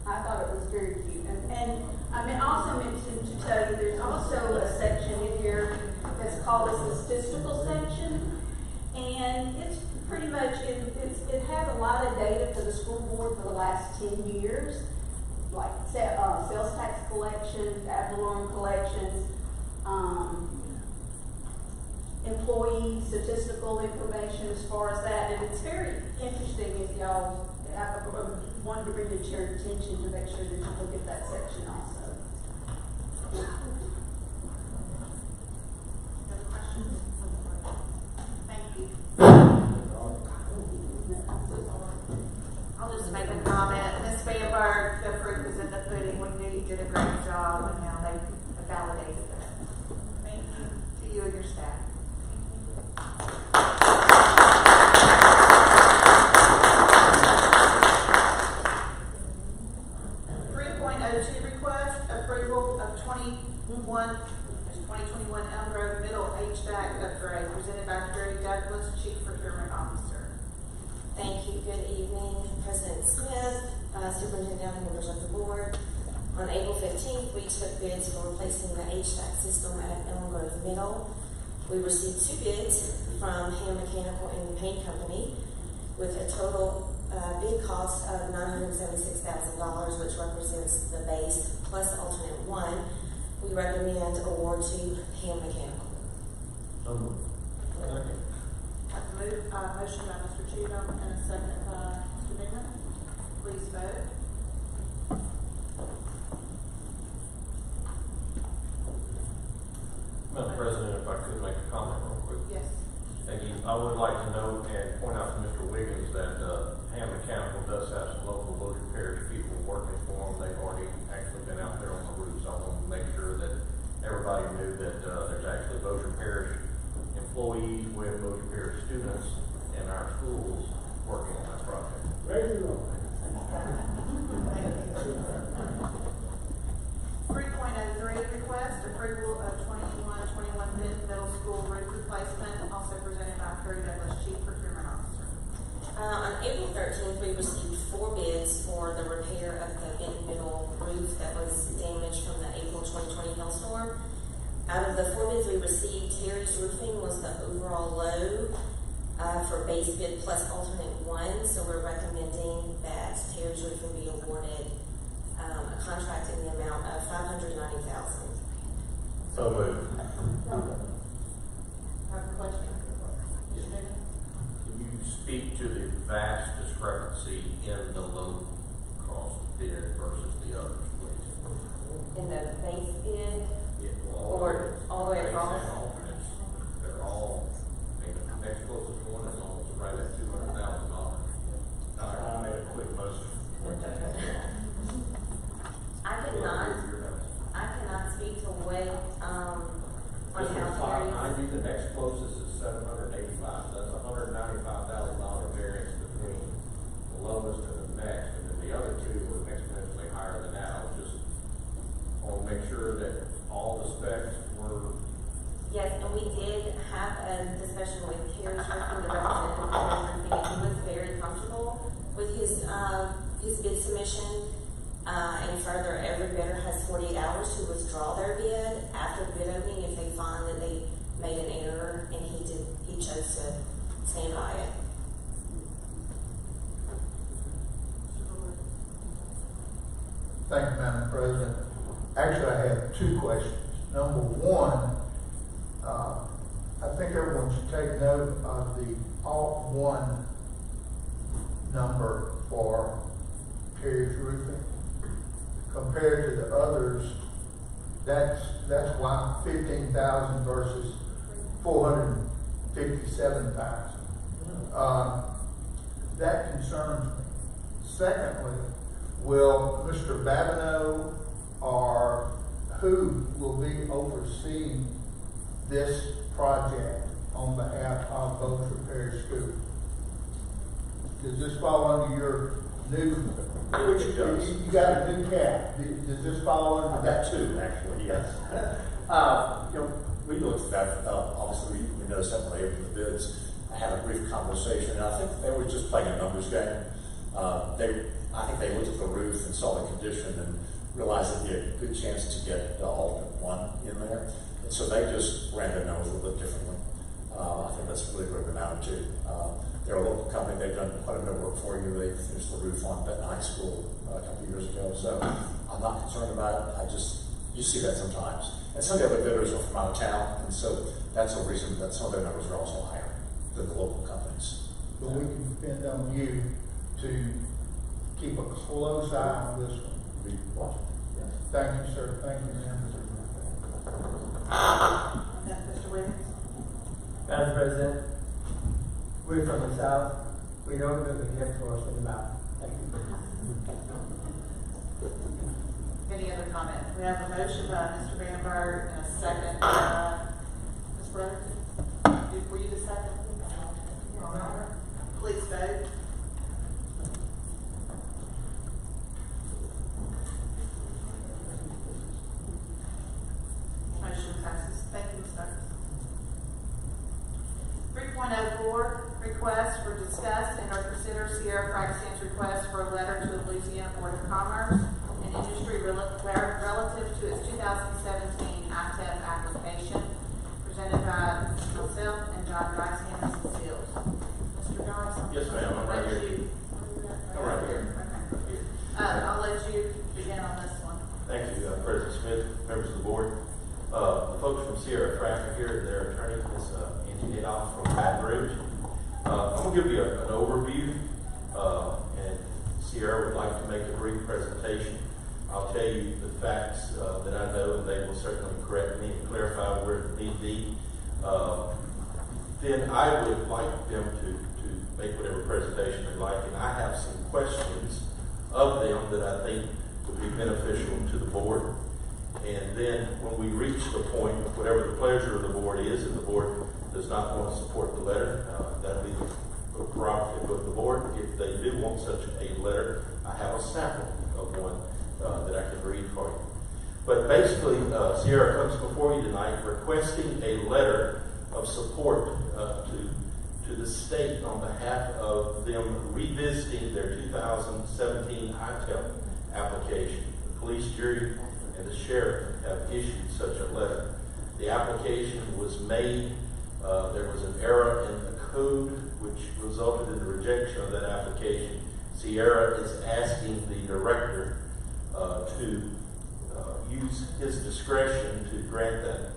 Speaker 12: I thought it was very cute. And I also mentioned to tell you there's also called the Statistical Section. And it's pretty much, it has a lot of data for the school board for the last 10 years, like sales tax collections, ad valorem collections, employee statistical information as far as that. And it's very interesting if y'all, I wanted to bring it to your attention to make sure that you look at that section also.
Speaker 4: Other questions? Thank you. I'll just make a comment. Ms. Bamberg, the proof is in the pudding. We knew you did a great job, and now they validated that. Thank you to you and your staff. 3.02 request approval of 2021 Elm Grove Middle HVAC upgrade presented by Gary Douglas, Chief Procurement Officer.
Speaker 14: Thank you. Good evening, President Smith, Superintendent Downing, members of the board. On April 15th, we took bids for replacing the HVAC system at Elm Grove Middle. We received 2 bids from Ham Mechanical and Paint Company with a total bid cost of $976,000, which represents the base plus alternate 1. We recommend award to Ham Mechanical.
Speaker 4: Motion by Mr. Cheatham and a second by Mr. Newman. Please vote.
Speaker 15: Madam President, if I could make a comment real quick.
Speaker 4: Yes.
Speaker 15: Thank you. I would like to note and point out to Mr. Wiggins that Ham Mechanical does have some local Bossier Parish people working for them. They've already actually been out there on the roofs. I want to make sure that everybody knew that there's actually Bossier Parish employees with Bossier Parish students in our schools working on that project.
Speaker 9: Very well.
Speaker 4: 3.03 request approval of 21 middle school roof replacement, also presented by Gary Douglas, Chief Procurement Officer.
Speaker 14: On April 13th, we received 4 bids for the repair of the Benton Middle roof that was damaged from the April 2020 hailstorm. Out of the 4 bids we received, Terry's Roofing was the overall low for base bid plus alternate 1. So we're recommending that Terry's Roofing be awarded a contract in the amount of $590,000.
Speaker 15: So moved.
Speaker 4: Have a question? Mr. Newman?
Speaker 15: Can you speak to the vast discrepancy in the low cost bid versus the others, please?
Speaker 14: In the base bid,
Speaker 15: Yeah,
Speaker 14: or all the way
Speaker 15: base
Speaker 14: across?
Speaker 15: and alternates, they're all, I mean, the next closest one is almost right at $200,000. I made a quick motion.
Speaker 14: I cannot speak to what on how Terry's.
Speaker 15: The next closest is $785. That's $195,000 variance between the lowest and the next, and then the other 2 were exponentially higher than that. I just want to make sure that all the specs were.
Speaker 14: Yes, and we did have a discussion with Terry's Roofing, the representative of Terry's Roofing, and he was very comfortable with his bid submission. And further, every bidder has 48 hours to withdraw their bid after bid opening if they find that they made an error, and he chose to stand by it.
Speaker 13: Thank you, Madam President. Actually, I have 2 questions. Number 1, I think everyone should take note of the Alt 1 number for Terry's Roofing. Compared to the others, that's why 15,000 versus 457,000. That concerns me. Secondly, will Mr. Babineau or who will be overseeing this project on behalf of Bossier Parish School? Does this fall under your new?
Speaker 16: It does.
Speaker 13: You got a new cap. Does this fall under that
Speaker 16: too? Actually, yes. We looked at that. Obviously, we know separately from the bids. I had a brief conversation, and I think they were just playing a numbers game. I think they looked at the roof and saw the condition and realized that they had a good chance to get alternate 1 in there. And so they just ran their numbers a little bit differently. I think that's really what it amounted to. They're a local company. They've done quite a bit of work for you. They finished the roof on Benton High School a couple of years ago. So I'm not concerned about it. You see that sometimes. And some of the other bidders are from out of town, and so that's a reason that some of their numbers are also higher than the local companies.
Speaker 13: But we can depend on you to keep a close eye on this one. Thank you, sir. Thank you, ma'am.
Speaker 4: Mr. Wiggins?
Speaker 17: Madam President, we're from the South. We don't live in gift horse in the mouth. Thank you.
Speaker 4: Any other comments? We have a motion by Mr. Van Bird and a second by Ms. Brotherton. Were you the second? Please vote. Motion passes. Thank you, Ms. Douglas. 3.04, request for discuss and/or consider Sierra Fraxion's request for a letter to the Louisiana Board of Commerce and Industry relative to its 2017 ITEP application, presented by myself and John Dice Anderson Seals. Mr. Dice?
Speaker 2: Yes, ma'am. I'm right here.
Speaker 4: I'm right here. Okay. I'll let you begin on this one.
Speaker 15: Thank you, President Smith, members of the board. The folks from Sierra Frac are here, their attorney, Ms. Angie Adolph from Baton Rouge. I'm going to give you an overview, and Sierra would like to make a brief presentation. I'll tell you the facts that I know, and they will certainly correct me and clarify where it need be. Then I would like them to make whatever presentation they like, and I have some questions of them that I think would be beneficial to the board. And then when we reach the point, whatever the pleasure of the board is, if the board does not want to support the letter, that'll be the prerogative of the board. If they do want such a letter, I have a sample of one that I can read for you. But basically, Sierra comes before you tonight requesting a letter of support to the state on behalf of them revisiting their 2017 ITEP application. The police, jury, and the sheriff have issued such a letter. The application was made, there was an error in the code which resulted in the rejection of that application. Sierra is asking the director to use his discretion to grant that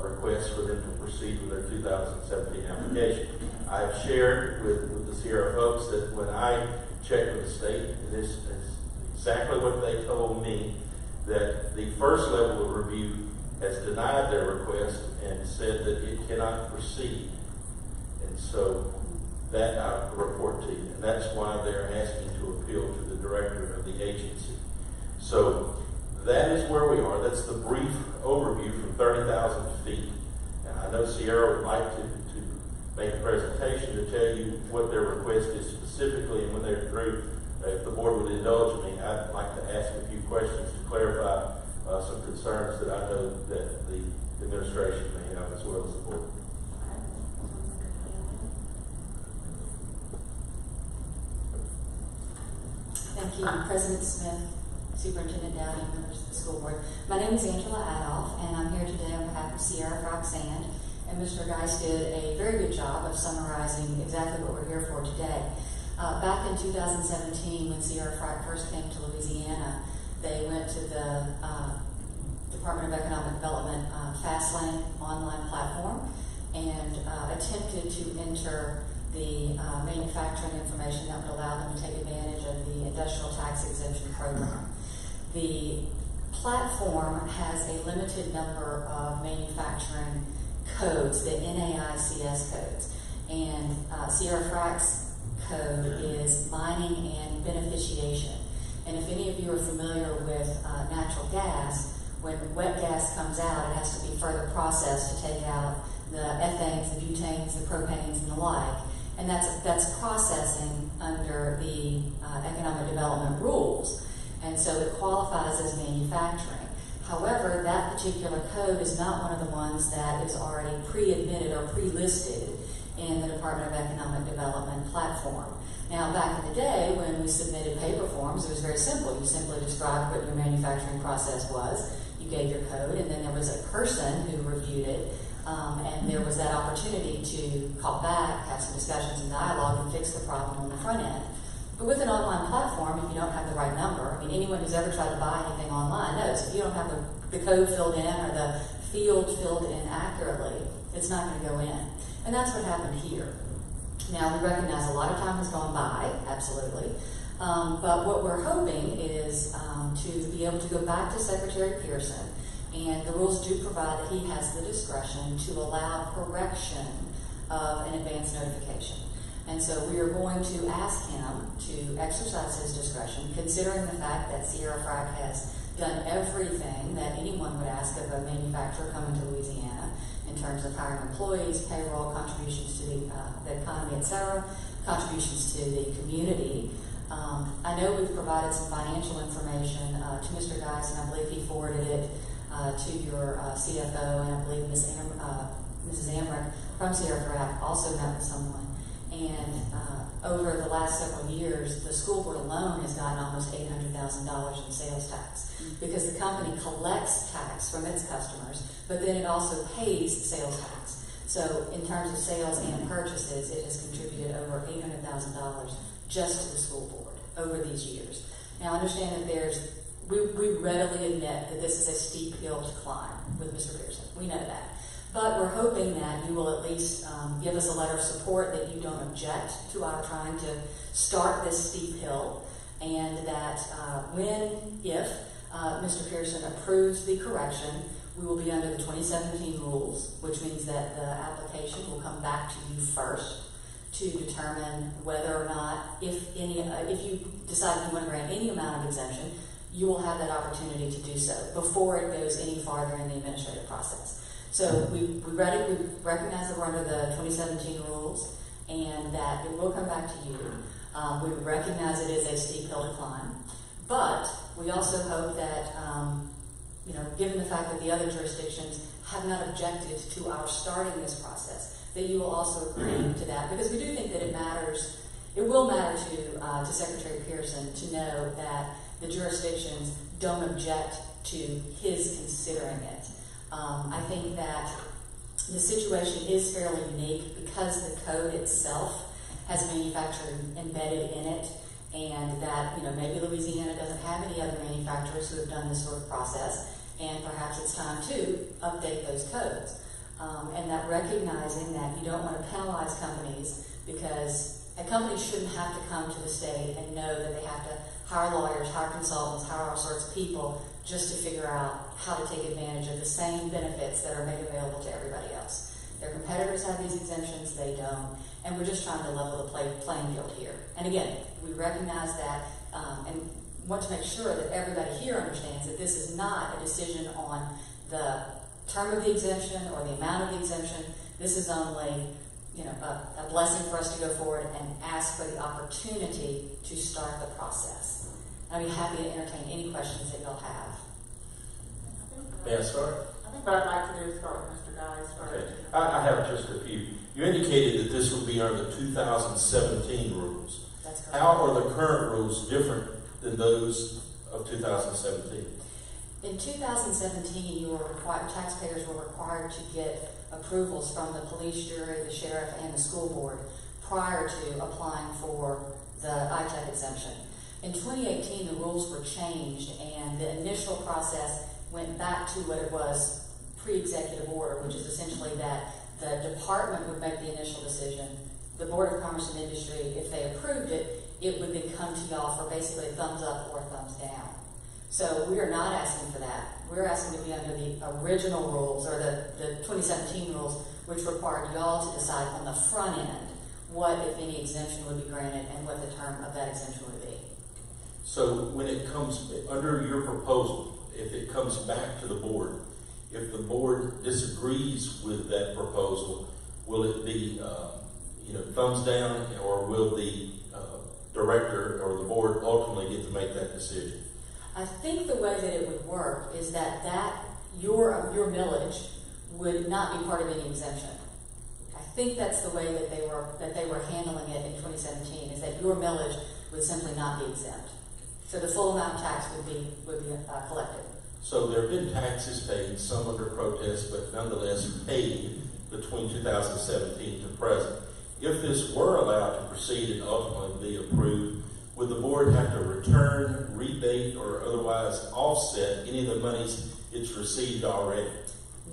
Speaker 15: request for them to proceed with their 2017 application. I have shared with the Sierra folks that when I checked with the state, and this is exactly what they told me, that the first level of review has denied their request and said that it cannot proceed. And so that I report to you. And that's why they're asking to appeal to the director of the agency. So that is where we are. That's the brief overview from 30,000 feet. And I know Sierra would like to make a presentation to tell you what their request is specifically, and when they're through, if the board would indulge me, I'd like to ask a few questions to clarify some concerns that I know that the administration may have as well as the board.
Speaker 18: Thank you, President Smith, Superintendent Downing, members of the school board. My name is Angela Adolph, and I'm here today on behalf of Sierra Fraxand. And Mr. Geis did a very good job of summarizing exactly what we're here for today. Back in 2017, when Sierra Frac first came to Louisiana, they went to the Department of Economic Development FastLane online platform and attempted to enter the manufacturing information that would allow them to take advantage of the industrial tax exemption program. The platform has a limited number of manufacturing codes, the NAICS codes, and Sierra Frac's code is mining and beneficiation. And if any of you are familiar with natural gas, when wet gas comes out, it has to be further processed to take out the ethanes, the butanes, the propanes, and the like. And that's processing under the economic development rules. And so it qualifies as manufacturing. However, that particular code is not one of the ones that is already pre-admitted or pre-listed in the Department of Economic Development platform. Now, back in the day when we submitted paper forms, it was very simple. You simply described what your manufacturing process was. you gave your code, and then there was a person who reviewed it, and there was that opportunity to call back, have some discussions and dialogue, and fix the problem on the front end. But with an online platform, if you don't have the right number, I mean, anyone who's ever tried to buy anything online knows if you don't have the code filled in or the field filled in accurately, it's not going to go in. And that's what happened here. Now, we recognize a lot of time has gone by, absolutely. But what we're hoping is to be able to go back to Secretary Pearson, and the rules do provide that he has the discretion to allow correction of an advance notification. And so we are going to ask him to exercise his discretion, considering the fact that Sierra Frac has done everything that anyone would ask of a manufacturer coming to Louisiana in terms of hiring employees, payroll, contributions to the economy, etc., contributions to the community. I know we've provided some financial information to Mr. Geis, and I believe he forwarded it to your CFO, and I believe Mrs. Amrick from Sierra Frac also met with someone. And over the last several years, the school board alone has gotten almost $800,000 in sales tax because the company collects tax from its customers, but then it also pays sales tax. So in terms of sales and purchases, it has contributed over $800,000 just to the school board over these years. Now, understand that we readily admit that this is a steep hill to climb with Mr. Pearson. We know that. But we're hoping that you will at least give us a letter of support that you don't object to our trying to start this steep hill, and that if Mr. Pearson approves the correction, we will be under the 2017 rules, which means that the application will come back to you first to determine whether or not, if you decide you want to grant any amount of exemption, you will have that opportunity to do so before it goes any farther in the administrative process. So we recognize that we're under the 2017 rules and that it will come back to you. We recognize it is a steep hill to climb, but we also hope that, given the fact that the other jurisdictions have not objected to our starting this process, that you will also agree to that, because we do think that it matters. It will matter to Secretary Pearson to know that the jurisdictions don't object to his considering it. I think that the situation is fairly unique because the code itself has manufacturing embedded in it, and that maybe Louisiana doesn't have any other manufacturers who have done this sort of process, and perhaps it's time to update those codes. And that recognizing that you don't want to penalize companies, because a company shouldn't have to come to the state and know that they have to hire lawyers, hire consultants, hire all sorts of people just to figure out how to take advantage of the same benefits that are made available to everybody else. Their competitors have these exemptions, they don't, and we're just trying to level the playing field here. And again, we recognize that and want to make sure that everybody here understands that this is not a decision on the term of the exemption or the amount of the exemption. This is only a blessing for us to go forward and ask for the opportunity to start the process. I'd be happy to entertain any questions that you'll have.
Speaker 15: May I start?
Speaker 4: I think what I'd like to do is start with Mr. Geis first.
Speaker 15: Okay. I have just a few. You indicated that this would be under the 2017 rules.
Speaker 18: That's correct.
Speaker 15: How are the current rules different than those of 2017?
Speaker 18: In 2017, taxpayers were required to get approvals from the police jury, the sheriff, and the school board prior to applying for the ITEC exemption. In 2018, the rules were changed, and the initial process went back to what it was pre-executive order, which is essentially that the department would make the initial decision. The Board of Commerce and Industry, if they approved it, it would then come to y'all for basically a thumbs up or a thumbs down. So we are not asking for that. We're asking to be under the original rules, or the 2017 rules, which required y'all to decide on the front end what, if any, exemption would be granted and what the term of that exemption would be.
Speaker 15: So when it comes under your proposal, if it comes back to the board, if the board disagrees with that proposal, will it be thumbs down, or will the director or the board ultimately get to make that decision?
Speaker 18: I think the way that it would work is that your millage would not be part of any exemption. I think that's the way that they were handling it in 2017, is that your millage would simply not be exempt. So the full amount of tax would be collected.
Speaker 19: So there have been taxes paid, some under protest, but nonetheless paid between 2017 to present. If this were allowed to proceed and ultimately be approved, would the board have to return, rebate, or otherwise offset any of the monies it's received already?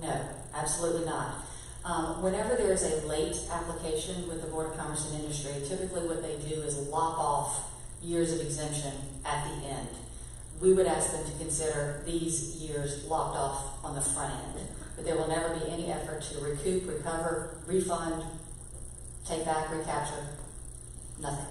Speaker 18: No, absolutely not. Whenever there is a late application with the Board of Commerce and Industry, typically what they do is lock off years of exemption at the end. We would ask them to consider these years locked off on the front end, but there will never be any effort to recoup, recover, refund, take back, recapture, nothing.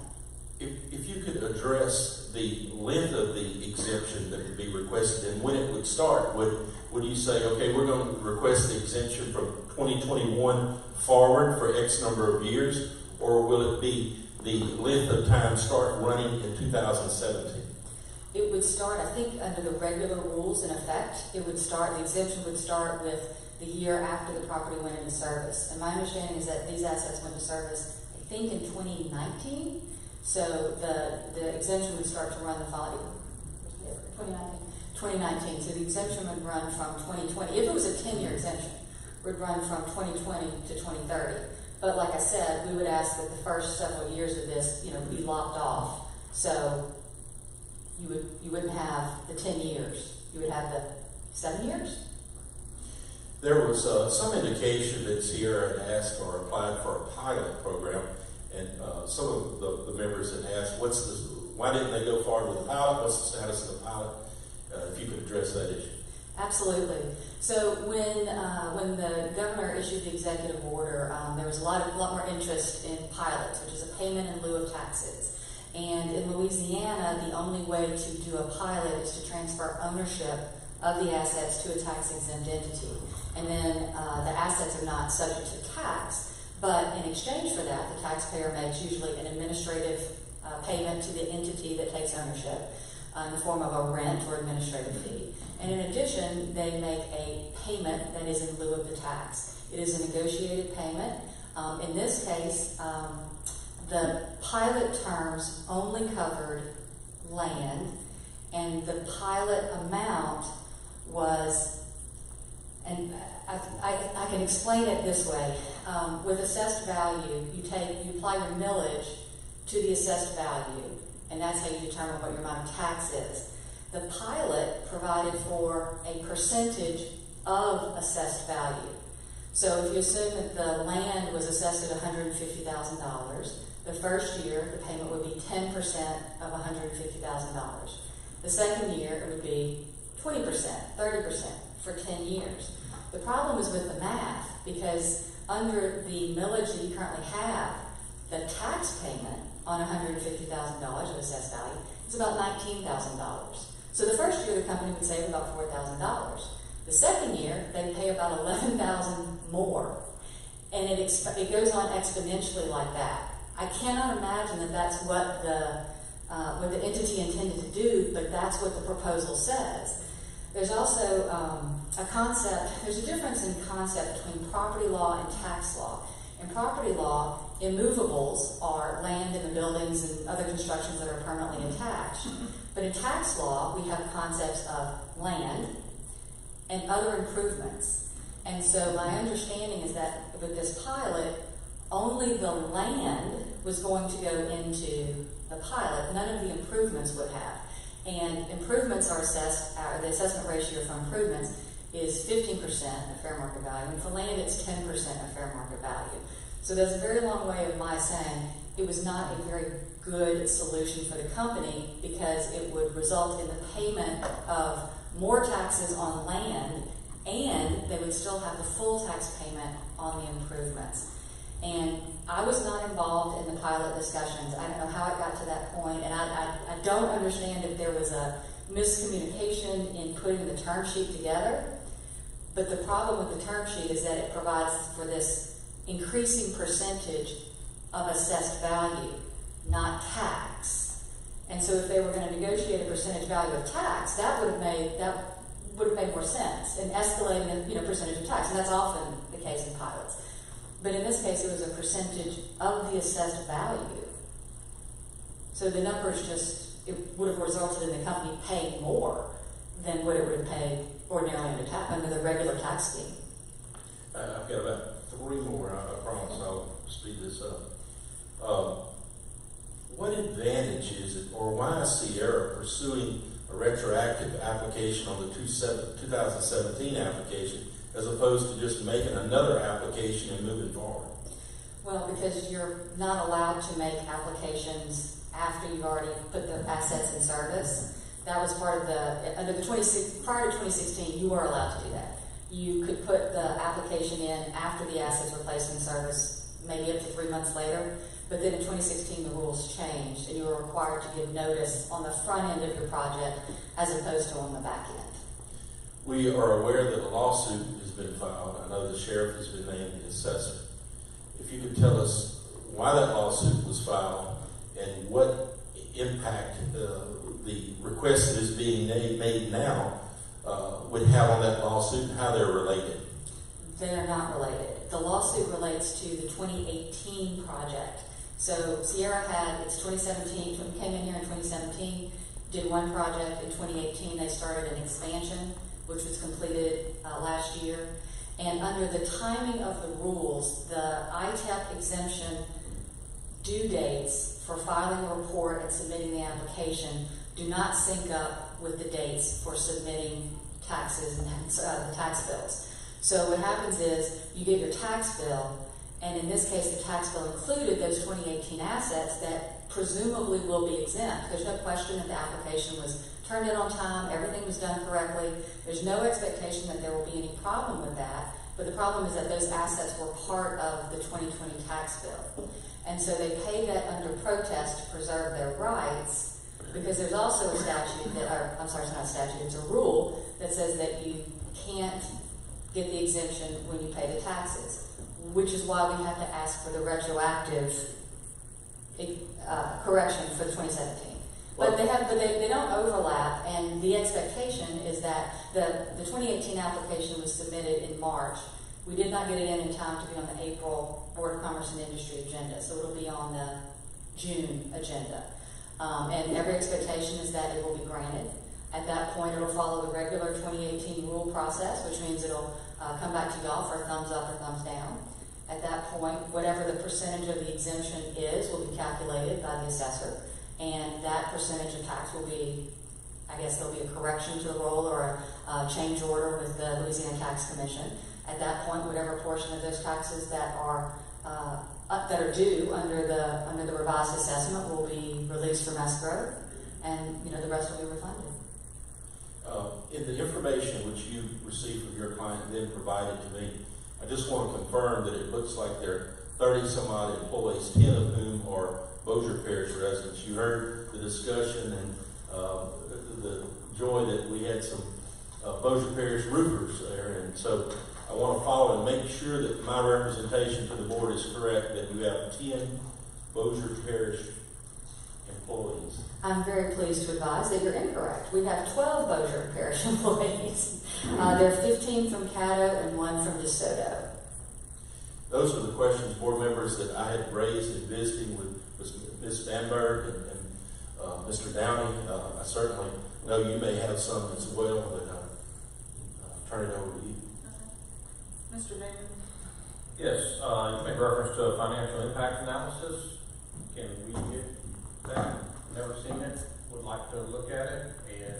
Speaker 19: If you could address the length of the exemption that would be requested and when it would start, would you say, okay, we're going to request the exemption from 2021 forward for X number of years, or will it be the length of time start running in 2017?
Speaker 18: It would start, I think, under the regular rules in effect. It would start, the exemption would start with the year after the property went into service. And my understanding is that these assets went into service, I think, in 2019. So the exemption would start to run the following 2019. So the exemption would run from 2020. If it was a 10-year exemption, would run from 2020 to 2030. But like I said, we would ask that the first several years of this, be locked off. So you wouldn't have the 10 years. You would have the 7 years.
Speaker 19: There was some indication that Sierra had asked or applied for a pilot program, and some of the members had asked, why didn't they go forward with the pilot? What's the status of the pilot? If you could address that issue.
Speaker 18: Absolutely. So when the governor issued the executive order, there was a lot more interest in pilots, which is a payment in lieu of taxes. And in Louisiana, the only way to do a pilot is to transfer ownership of the assets to a tax-exempt entity. And then the assets are not subject to tax, but in exchange for that, the taxpayer makes usually an administrative payment to the entity that takes ownership in the form of a rent or administrative fee. And in addition, they make a payment that is in lieu of the tax. It is a negotiated payment. In this case, the pilot terms only covered land, and the pilot amount was, and I can explain it this way. With assessed value, you apply your millage to the assessed value, and that's how you determine what your amount of tax is. The pilot provided for a percentage of assessed value. So if you assume that the land was assessed at $150,000, the first year the payment would be 10% of $150,000. The second year it would be 20%, 30% for 10 years. The problem is with the math, because under the millage that you currently have, the tax payment on $150,000 of assessed value is about $19,000. So the first year the company would save about $4,000. The second year they pay about $11,000 more, and it goes on exponentially like that. I cannot imagine that that's what the entity intended to do, but that's what the proposal says. There's also a concept, there's a difference in concept between property law and tax law. In property law, immovables are land in the buildings and other constructions that are permanently attached. But in tax law, we have concepts of land and other improvements. And so my understanding is that with this pilot, only the land was going to go into the pilot. None of the improvements would have. And improvements are assessed, the assessment ratio for improvements is 15% of fair market value. And for land, it's 10% of fair market value. So there's a very long way of my saying it was not a very good solution for the company, because it would result in the payment of more taxes on land, and they would still have the full tax payment on the improvements. And I was not involved in the pilot discussions. I don't know how it got to that point, and I don't understand if there was a miscommunication in putting the term sheet together. But the problem with the term sheet is that it provides for this increasing percentage of assessed value, not tax. And so if they were going to negotiate a percentage value of tax, that would have made more sense, and escalating a percentage of tax, and that's often the case in pilots. But in this case, it was a percentage of the assessed value. So the numbers it would have resulted in the company paying more than what it would have paid ordinarily under the regular tax scheme.
Speaker 19: I've got about 3 more. I promise I'll speed this up. What advantage is it, or why is Sierra pursuing a retroactive application on the 2017 application as opposed to just making another application and moving forward?
Speaker 18: Well, because you're not allowed to make applications after you've already put the assets in service. That was part of prior to 2016, you were allowed to do that. You could put the application in after the assets were placed in service, maybe up to 3 months later. But then in 2016, the rules changed, and you were required to give notice on the front end of your project as opposed to on the back end.
Speaker 19: We are aware that a lawsuit has been filed. I know the sheriff has been named the assessor. If you could tell us why that lawsuit was filed and what impact the request that is being made now would have on that lawsuit and how they're related.
Speaker 18: They are not related. The lawsuit relates to the 2018 project. So Sierra had its 2017, came in here in 2017, did one project. In 2018, they started an expansion, which was completed last year. And under the timing of the rules, the ITEP exemption due dates for filing a report and submitting the application do not sync up with the dates for submitting taxes and the tax bills. So what happens is you get your tax bill, and in this case the tax bill included those 2018 assets that presumably will be exempt. There's no question that the application was turned in on time, everything was done correctly. There's no expectation that there will be any problem with that, but the problem is that those assets were part of the 2020 tax bill. And so they paid that under protest to preserve their rights, because there's also a statute it's not a statute, it's a rule that says that you can't get the exemption when you pay the taxes, which is why we have to ask for the retroactive correction for the 2017. But they don't overlap, and the expectation is that the 2018 application was submitted in March. We did not get it in time to be on the April Board of Commerce and Industry agenda, so it'll be on the June agenda. And every expectation is that it will be granted. At that point, it'll follow the regular 2018 rule process, which means it'll come back to y'all for a thumbs up or thumbs down. At that point, whatever the percentage of the exemption is will be calculated by the assessor, and that percentage of tax will be, I guess there'll be a correction to the roll or a change order with the Louisiana Tax Commission. At that point, whatever portion of those taxes that are due under the revised assessment will be released from escrow, and the rest will be refunded.
Speaker 19: In the information which you received from your client and then provided to me, I just want to confirm that it looks like there are 30 some odd employees, 10 of whom are Bossier Parish residents. You heard the discussion and the joy that we had some Bossier Parish roofers there, and so I want to follow and make sure that my representation to the board is correct, that you have 10 Bossier Parish employees.
Speaker 18: I'm very pleased to advise that you're incorrect. We have 12 Bossier Parish employees. There are 15 from Caddo and 1 from DeSoto.
Speaker 19: Those are the questions, board members, that I had raised in visiting with Ms. Bamberg and Mr. Downey. I certainly know you may have some as well, but I'll turn it over to you.
Speaker 4: Mr. David?
Speaker 15: Yes, you made reference to a financial impact analysis. Can we get that? Never seen it. Would like to look at it. And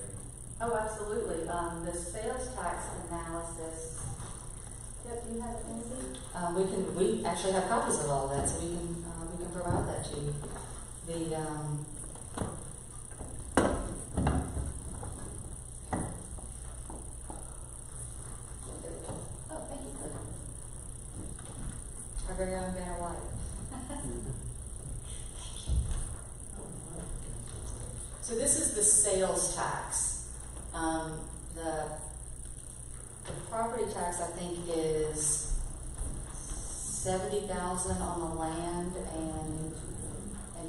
Speaker 18: Oh, absolutely. The sales tax analysis. Yep, do you have it, Lindsay? We actually have copies of all that, so we can provide that to you. Oh, thank you. Our very own Vanna White. So this is the sales tax. The property tax, I think, is $70,000 on the land and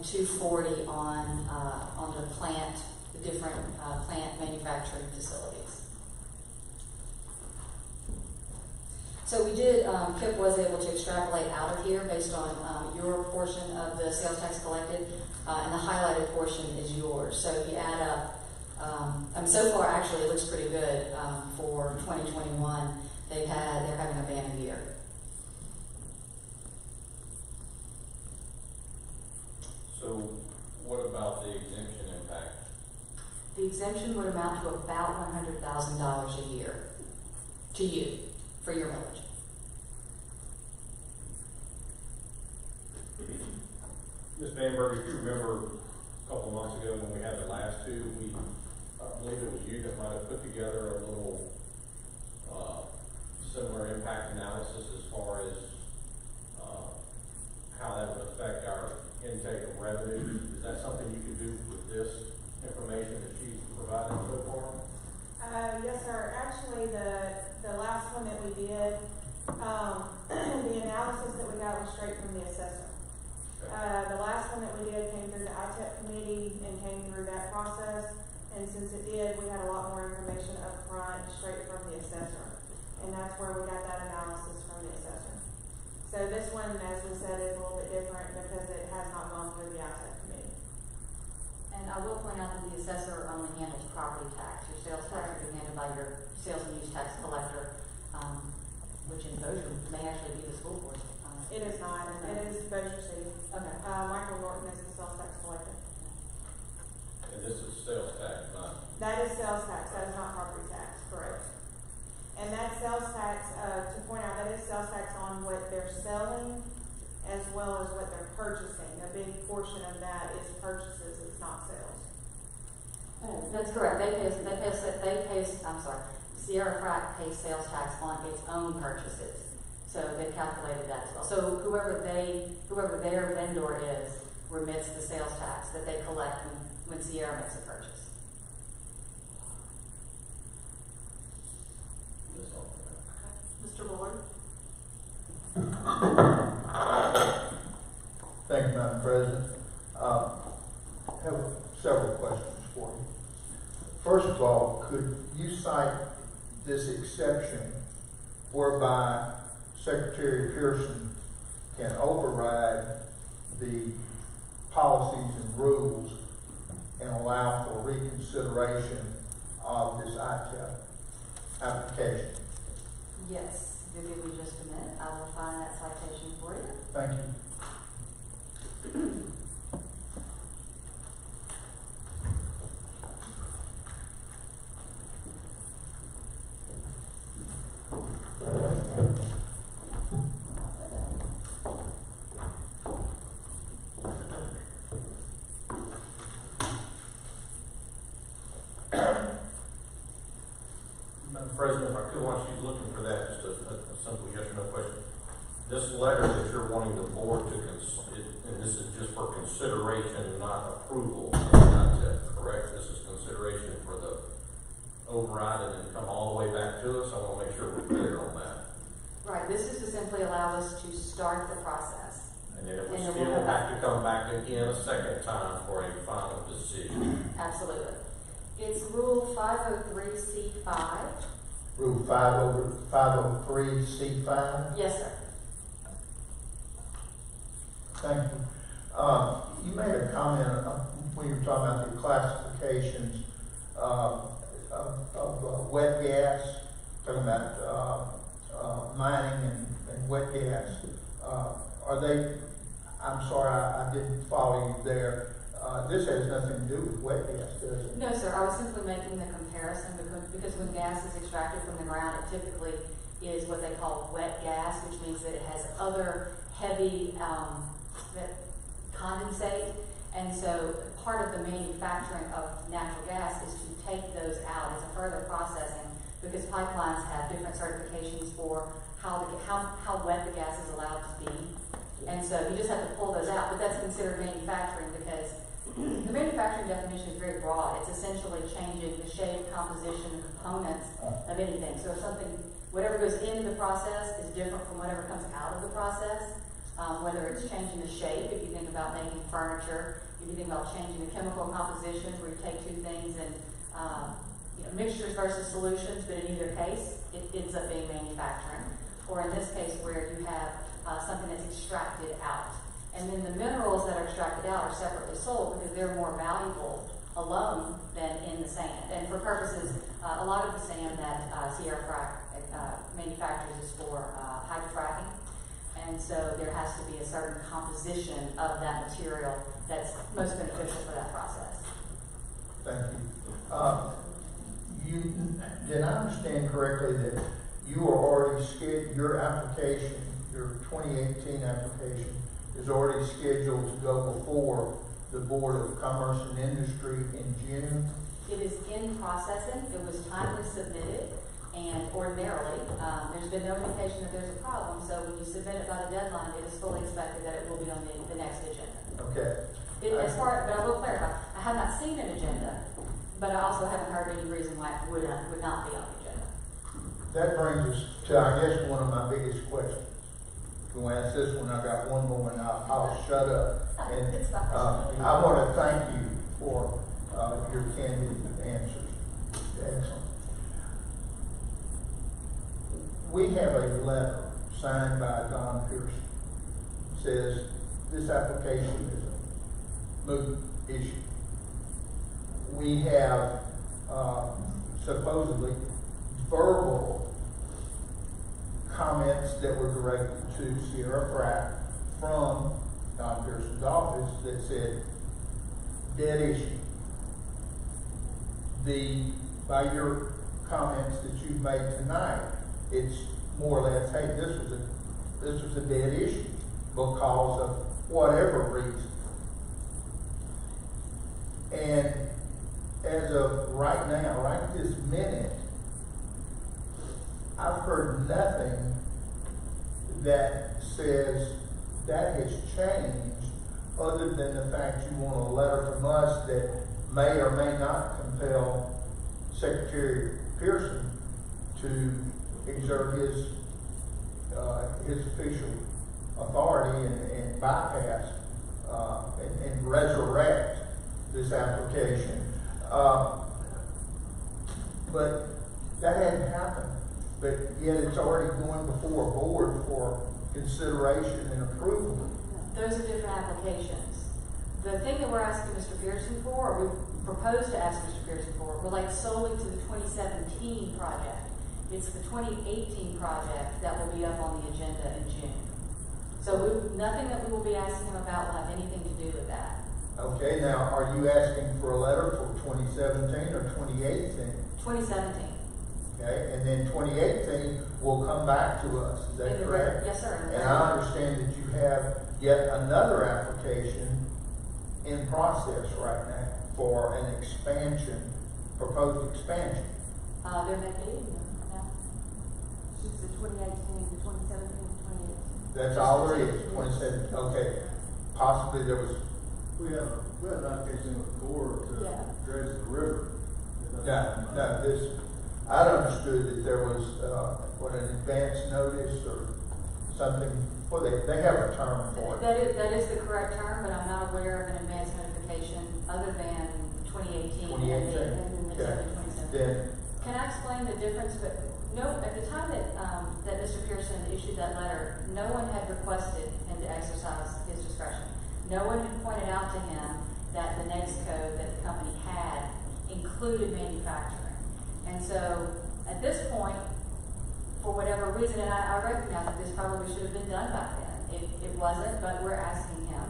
Speaker 18: $240 on the plant, the different plant manufacturing facilities. So we did. Kip was able to extrapolate out of here based on your portion of the sales tax collected, and the highlighted portion is yours. So if you add up So far, actually, it looks pretty good for 2021. They're having a banner year.
Speaker 15: So, what about the exemption impact?
Speaker 18: The exemption would amount to about $100,000 a year to you for your millage.
Speaker 15: Ms. Vanberg, if you remember a couple months ago when we had the last two, I believe it was you that might have put together a little similar impact analysis as far as how that would affect our intake of revenue. Is that something you could do with this information that she's provided so far?
Speaker 4: Yes, sir. Actually, the last one that we did, the analysis that we got was straight from the assessor. The last one that we did came through the ITEP committee and came through that process. And since it did, we had a lot more information up front, straight from the assessor. And that's where we got that analysis from the assessor. So this one, as we said, is a little bit different because it has not gone through the ITEP committee.
Speaker 18: And I will point out that the assessor only handles property tax. Your sales tax will be handled by your sales and use tax collector, which in Bossier may actually be the school board.
Speaker 4: It is not. It is Bossier City.
Speaker 18: Okay.
Speaker 4: Michael Norton is the sales tax collector.
Speaker 15: And this is sales tax, not?
Speaker 4: That is sales tax. That is not property tax. Correct. And that sales tax, to point out, that is sales tax on what they're selling as well as what they're purchasing. A big portion of that is purchases, it's not sales.
Speaker 18: That's correct. Sierra Frac pays sales tax on its own purchases. So they calculated that as well. So whoever their vendor is remits the sales tax that they collect when Sierra makes a purchase. Mr. Ward?
Speaker 13: Thank you, Madam President. I have several questions for you. First of all, could you cite this exception whereby Secretary Pearson can override the policies and rules and allow for reconsideration of this ITEP application?
Speaker 18: Yes. If you'll give me just a minute, I will find that citation for you.
Speaker 13: Thank you.
Speaker 15: Madam President, if I could, while she's looking for that, just a simple yes or no question. This letter that you're wanting the board to and this is just for consideration, not approval of the concept, correct? This is consideration for the override and then come all the way back to us. I want to make sure we're clear on that.
Speaker 18: Right. This is to simply allow us to start the process.
Speaker 15: And then it will still have to come back again a second time for a final decision.
Speaker 18: Absolutely. It's Rule 503C5.
Speaker 13: Rule 503C5?
Speaker 18: Yes, sir.
Speaker 13: Thank you. You made a comment when you were talking about the classifications of wet gas, talking about mining and wet gas. Are they, I'm sorry, I didn't follow you there. This has nothing to do with wet gas, does it?
Speaker 18: No, sir. I was simply making the comparison because when gas is extracted from the ground, it typically is what they call wet gas, which means that it has other heavy that condensate. And so part of the manufacturing of natural gas is to take those out. It's a further processing because pipelines have different certifications for how wet the gas is allowed to be. And so you just have to pull those out, but that's considered manufacturing because the manufacturing definition is very broad. It's essentially changing the shape, composition, and components of anything. So if whatever goes into the process is different from whatever comes out of the process. Whether it's changing the shape, if you think about making furniture, if you think about changing the chemical composition, where you take two things and mixtures versus solutions, but in either case, it ends up being manufacturing. Or in this case, where you have something that's extracted out. And then the minerals that are extracted out are separately sold because they're more valuable
Speaker 20: alone than in the sand. And for purposes, a lot of the sand that Sierra Frac manufactures is for hydrofracking. And so there has to be a certain composition of that material that's most beneficial for that process.
Speaker 13: Thank you. Did I understand correctly that you are already your application, your 2018 application, is already scheduled to go before the Board of Commerce and Industry in June?
Speaker 20: It is in processing. It was timely submitted, and ordinarily, there's been no indication that there's a problem, so when you submit it by the deadline, it is fully expected that it will be on the next agenda.
Speaker 13: Okay.
Speaker 20: But I will clarify, I have not seen an agenda, but I also haven't heard any reason why it would not be on the agenda.
Speaker 13: That brings us to, I guess, one of my biggest questions. We'll ask this one. I got one more, and I'll shut up. And I want to thank you for your candid answers. Excellent. We have a letter signed by Don Pearson. It says this application is a moot issue. We have supposedly verbal comments that were directed to Sierra Frac from Don Pearson's office that said, dead issue. By your comments that you've made tonight, it's more or less, hey, this was a dead issue because of whatever reason. And as of right now, right this minute, I've heard nothing that says that has changed other than the fact you want a letter from us that may or may not compel Secretary Pearson to exert his official authority and bypass and resurrect this application. But that hadn't happened. But yet it's already going before a board for consideration and approval.
Speaker 20: Those are different applications. The thing that we're asking Mr. Pearson for, or we propose to ask Mr. Pearson for, relates solely to the 2017 project. It's the 2018 project that will be up on the agenda in June. So nothing that we will be asking him about will have anything to do with that.
Speaker 13: Okay, now are you asking for a letter for 2017 or 2018?
Speaker 20: 2017.
Speaker 13: Okay, and then 2018 will come back to us, is that correct?
Speaker 20: Yes, sir.
Speaker 13: And I understand that you have yet another application in process right now for an expansion, proposed expansion.
Speaker 20: There may be, no. It's the 2018, the 2017, the 2018.
Speaker 13: That's all there is, 2017, okay. Possibly there was.
Speaker 21: We have an application with the Corps to dredge the river.
Speaker 13: No, this, I'd understood that there was, an advance notice or something. Well, they have a term for it.
Speaker 20: That is the correct term, but I'm not aware of an advance notification other than 2018 and the 2017. Can I explain the difference? But no, at the time that Mr. Pearson issued that letter, no one had requested him to exercise his discretion. No one had pointed out to him that the next code that the company had included manufacturing. And so at this point, for whatever reason, and I recognize that this probably should have been done back then. It wasn't, but we're asking him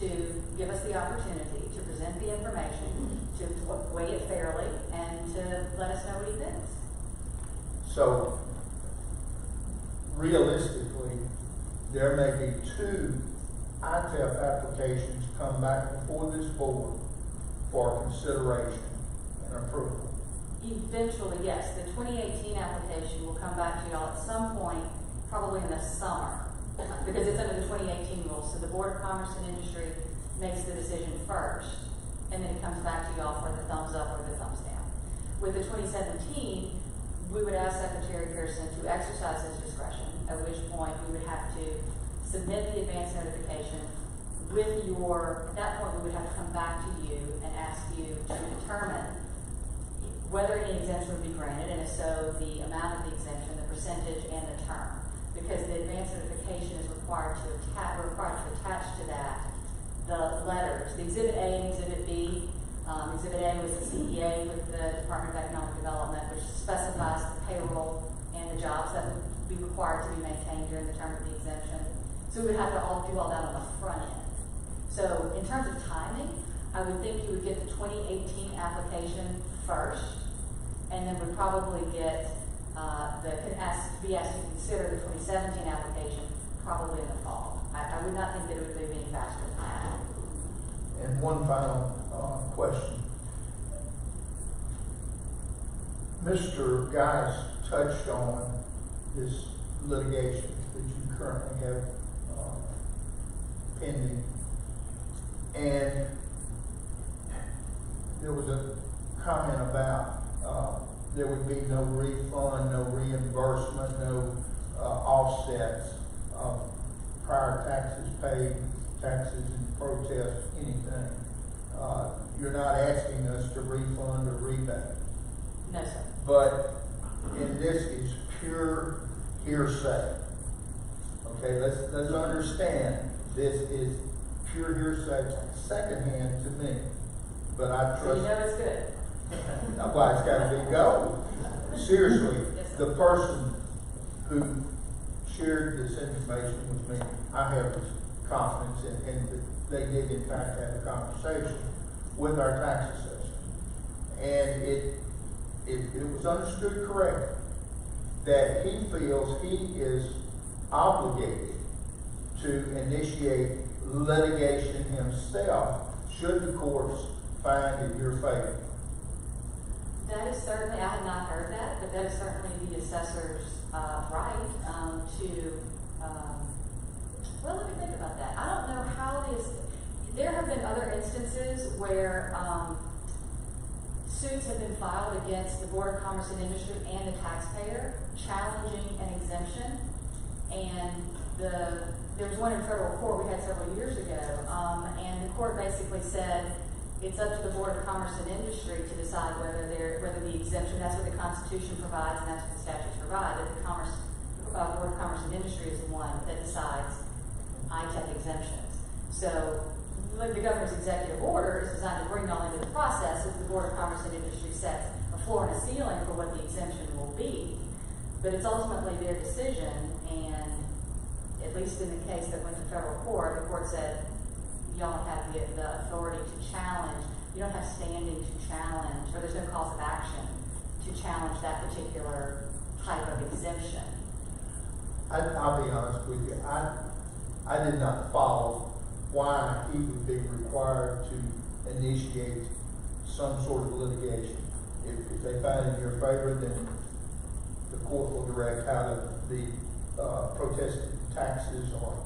Speaker 20: to give us the opportunity to present the information, to weigh it fairly, and to let us know what he thinks.
Speaker 13: So, realistically, there may be 2 ITEF applications come back before this board for consideration and approval.
Speaker 20: Eventually, yes. The 2018 application will come back to y'all at some point, probably in the summer, because it's under the 2018 rules. So the Board of Commerce and Industry makes the decision first, and then it comes back to y'all for the thumbs up or the thumbs down. With the 2017, we would ask Secretary Pearson to exercise his discretion, at which point we would have to submit the advance notification with at that point we would have to come back to you and ask you to determine whether any exemption would be granted, and if so, the amount of the exemption, the percentage, and the term. Because the advance notification is required to attach to that the letters, the Exhibit A and Exhibit B,
Speaker 3: Exhibit A was the CEA with the Department of Economic Development, which specifies the payroll and the jobs that would be required to be maintained during the term of the exemption. So we would have to do all that on the front end. So in terms of timing, I would think you would get the 2018 application first, and then would probably get be asked to consider the 2017 application probably in the fall. I would not think that it would move any faster than that.
Speaker 13: And one final question. Mr. Geis touched on this litigation that you currently have pending, and there was a comment about there would be no refund, no reimbursement, no offsets of prior taxes paid, taxes in protest, anything. You're not asking us to refund or rebate.
Speaker 3: No, sir.
Speaker 13: But, and this is pure hearsay. Okay, let's understand, this is pure hearsay, secondhand to me. But I trust.
Speaker 3: So you know it's good.
Speaker 13: Why, it's got to be gold. Seriously,
Speaker 3: Yes,
Speaker 13: the person who shared this information with me, I have confidence in that they did in fact have a conversation with our tax assessor. And it was understood correctly that he feels he is obligated to initiate litigation himself should the courts find in your favor.
Speaker 3: That is certainly, I had not heard that, but that is certainly the assessor's right well, let me think about that. I don't know how there have been other instances where suits have been filed against the Board of Commerce and Industry and the taxpayer challenging an exemption, and there was one in federal court we had several years ago, and the court basically said it's up to the Board of Commerce and Industry to decide whether the exemption, that's what the Constitution provides and that's what the statutes provide, that the Board of Commerce and Industry is the one that decides ITEC exemptions. So the governor's executive order is designed to bring y'all into the process if the Board of Commerce and Industry sets a floor and a ceiling for what the exemption will be. But it's ultimately their decision, and at least in the case that went to federal court, the court said you don't have the authority to challenge, you don't have standing to challenge, or there's no cause of action to challenge that particular type of exemption.
Speaker 13: I'll be honest with you, I did not follow why he would be required to initiate some sort of litigation. If they find in your favor, then the court will direct how the protested taxes are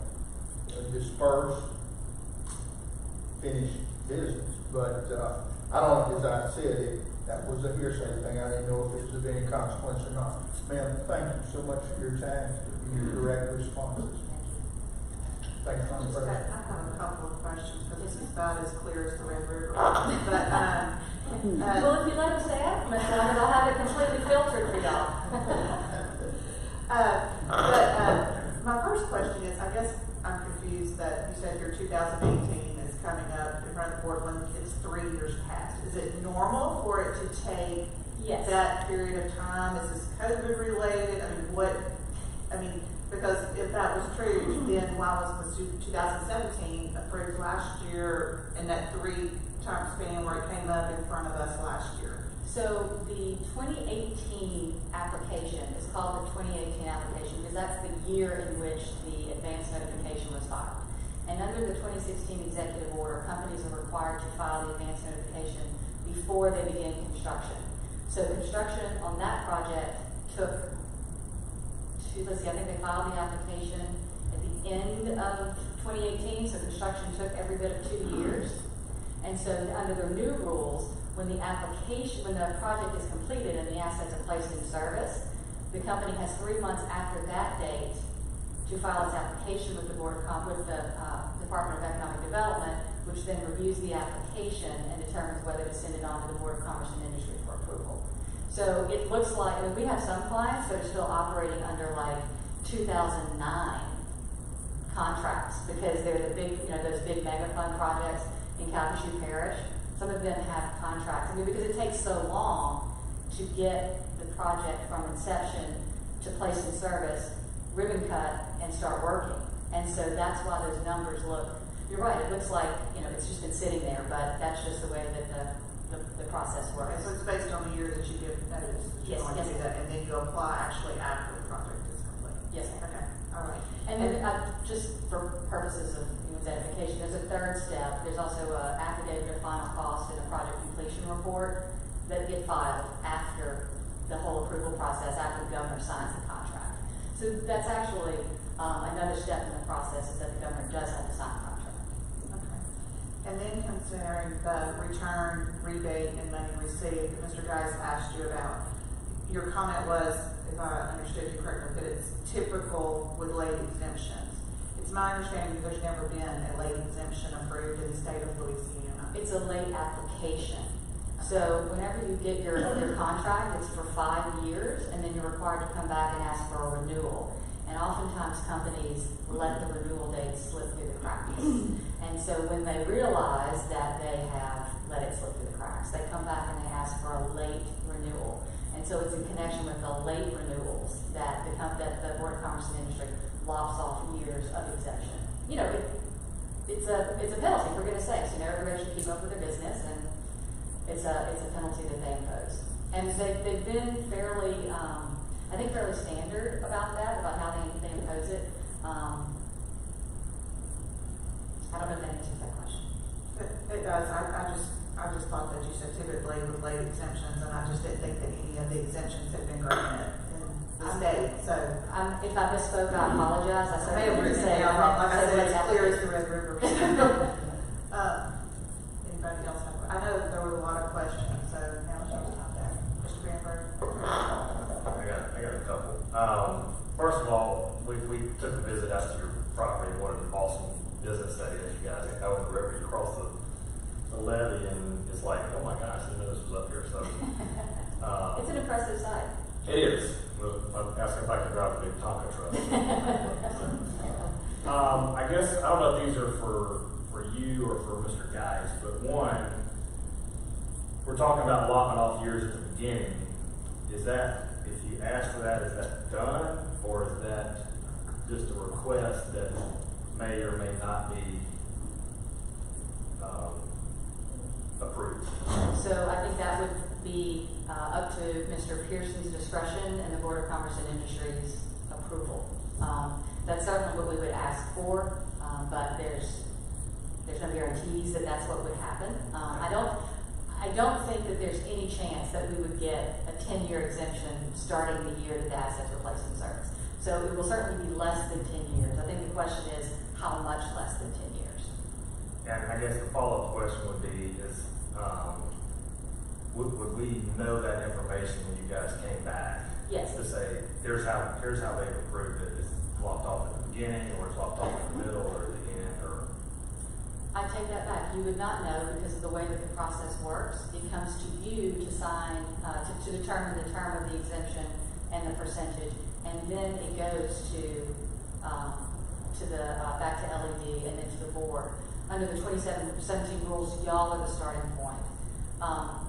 Speaker 13: dispersed, finish business. But I don't know, as I said, that was a hearsay thing. I didn't know if it was of any consequence or not. Ma'am, thank you so much for your time and your direct responses. Thank you, Madam President.
Speaker 4: I have a couple of questions, but this is about as clear as the Red River. But,
Speaker 3: well, if you let us ask, I'll have it completely filtered for y'all.
Speaker 4: My first question is, I guess I'm confused that you said your 2018 is coming up in front of the board when it's 3 years past. Is it normal for it to take that period of time? Is this COVID related? Because if that was true, then why was the 2017 approved last year in that 3-term span where it came up in front of us last year?
Speaker 3: So the 2018 application is called the 2018 application because that's the year in which the advance notification was filed. And under the 2016 executive order, companies are required to file the advance notification before they begin construction. So construction on that project took I think they filed the application at the end of 2018, so construction took every bit of 2 years. And so under the new rules, when the project is completed and the assets are placed in service, the company has 3 months after that date to file its application with the Department of Economic Development, which then reviews the application and determines whether to send it on to the Board of Commerce and Industry for approval. So it looks like, we have some clients that are still operating under 2009 contracts because they're the big, those big mega fund projects in Bossier Parish Some of them have contracts. I mean, because it takes so long to get the project from inception to place in service, ribbon cut, and start working. And so that's why those numbers look, you're right, it looks like, it's just been sitting there, but that's just the way that the process works.
Speaker 4: Okay, so it's based on the year that you give notice.
Speaker 3: Yes,
Speaker 4: going
Speaker 3: yes.
Speaker 4: to do that, and then you apply actually after the project is complete.
Speaker 3: Yes, ma'am.
Speaker 4: Okay, all right.
Speaker 3: And then, just for purposes of identification, there's a third step. There's also an affidavit of final cost and a project completion report that get filed after the whole approval process, after the governor signs the contract. So that's actually another step in the process, is that the governor does have to sign the contract.
Speaker 4: Okay. And then considering the return, rebate, and money received, Mr. Geis asked you about, your comment was, if I understood you correctly, that it's typical with late exemptions. It's my understanding that there's never been a late exemption approved in the state of Louisiana.
Speaker 3: It's a late application. So whenever you get your contract, it's for 5 years, and then you're required to come back and ask for a renewal. And oftentimes companies let the renewal date slip through the cracks. And so when they realize that they have let it slip through the cracks, they come back and they ask for a late renewal. And so it's in connection with the late renewals that the Board of Commerce and Industry lops off years of exemption. It's a penalty, for goodness sakes. Everybody should keep up with their business, and it's a penalty that they impose. And they've been fairly, I think, fairly standard about that, about how they impose it. I don't know if that answers that question.
Speaker 4: It does. I just thought that you said typically with late exemptions, and I just didn't think that any of the exemptions had been granted in the state. So
Speaker 3: if I misspoke, I apologize. I
Speaker 4: may have written it down wrong. Like I said, it's clear as the Red River. Anybody else have? I know there were a lot of questions, so now it's your time back. Mr. Bamberg.
Speaker 5: I got a couple. First of all, we took a visit out to your property. What an awesome business that is, you guys. Out on the river, you cross the levee, and it's like, oh my gosh, I didn't know this was up here. So
Speaker 3: it's an impressive sight.
Speaker 5: It is. I'm asking if I can drive a big Tonka truck. I guess I don't know if these are for you or for Mr. Geis, but one, we're talking about lopping off years at the beginning. Is that, if you ask for that, is that done, or is that just a request that may or may not be approved?
Speaker 3: So I think that would be up to Mr. Pearson's discretion and the Board of Commerce and Industry's approval. That's certainly what we would ask for, but there's no guarantees that that's what would happen. I don't think that there's any chance that we would get a 10-year exemption starting the year that the assets were placed in service. So it will certainly be less than 10 years. I think the question is how much less than 10 years.
Speaker 5: And I guess the follow-up question would be is, would we know that information when you guys came back?
Speaker 3: Yes.
Speaker 5: To say, here's how they approved it. It's lopped off at the beginning, or it's lopped off in the middle, or at the end, or?
Speaker 3: I take that back. You would not know because of the way that the process works. It comes to you to sign, to determine the term of the exemption and the percentage, and then it goes to the back to LED and then to the board. Under the 2017 rules, y'all are the starting point.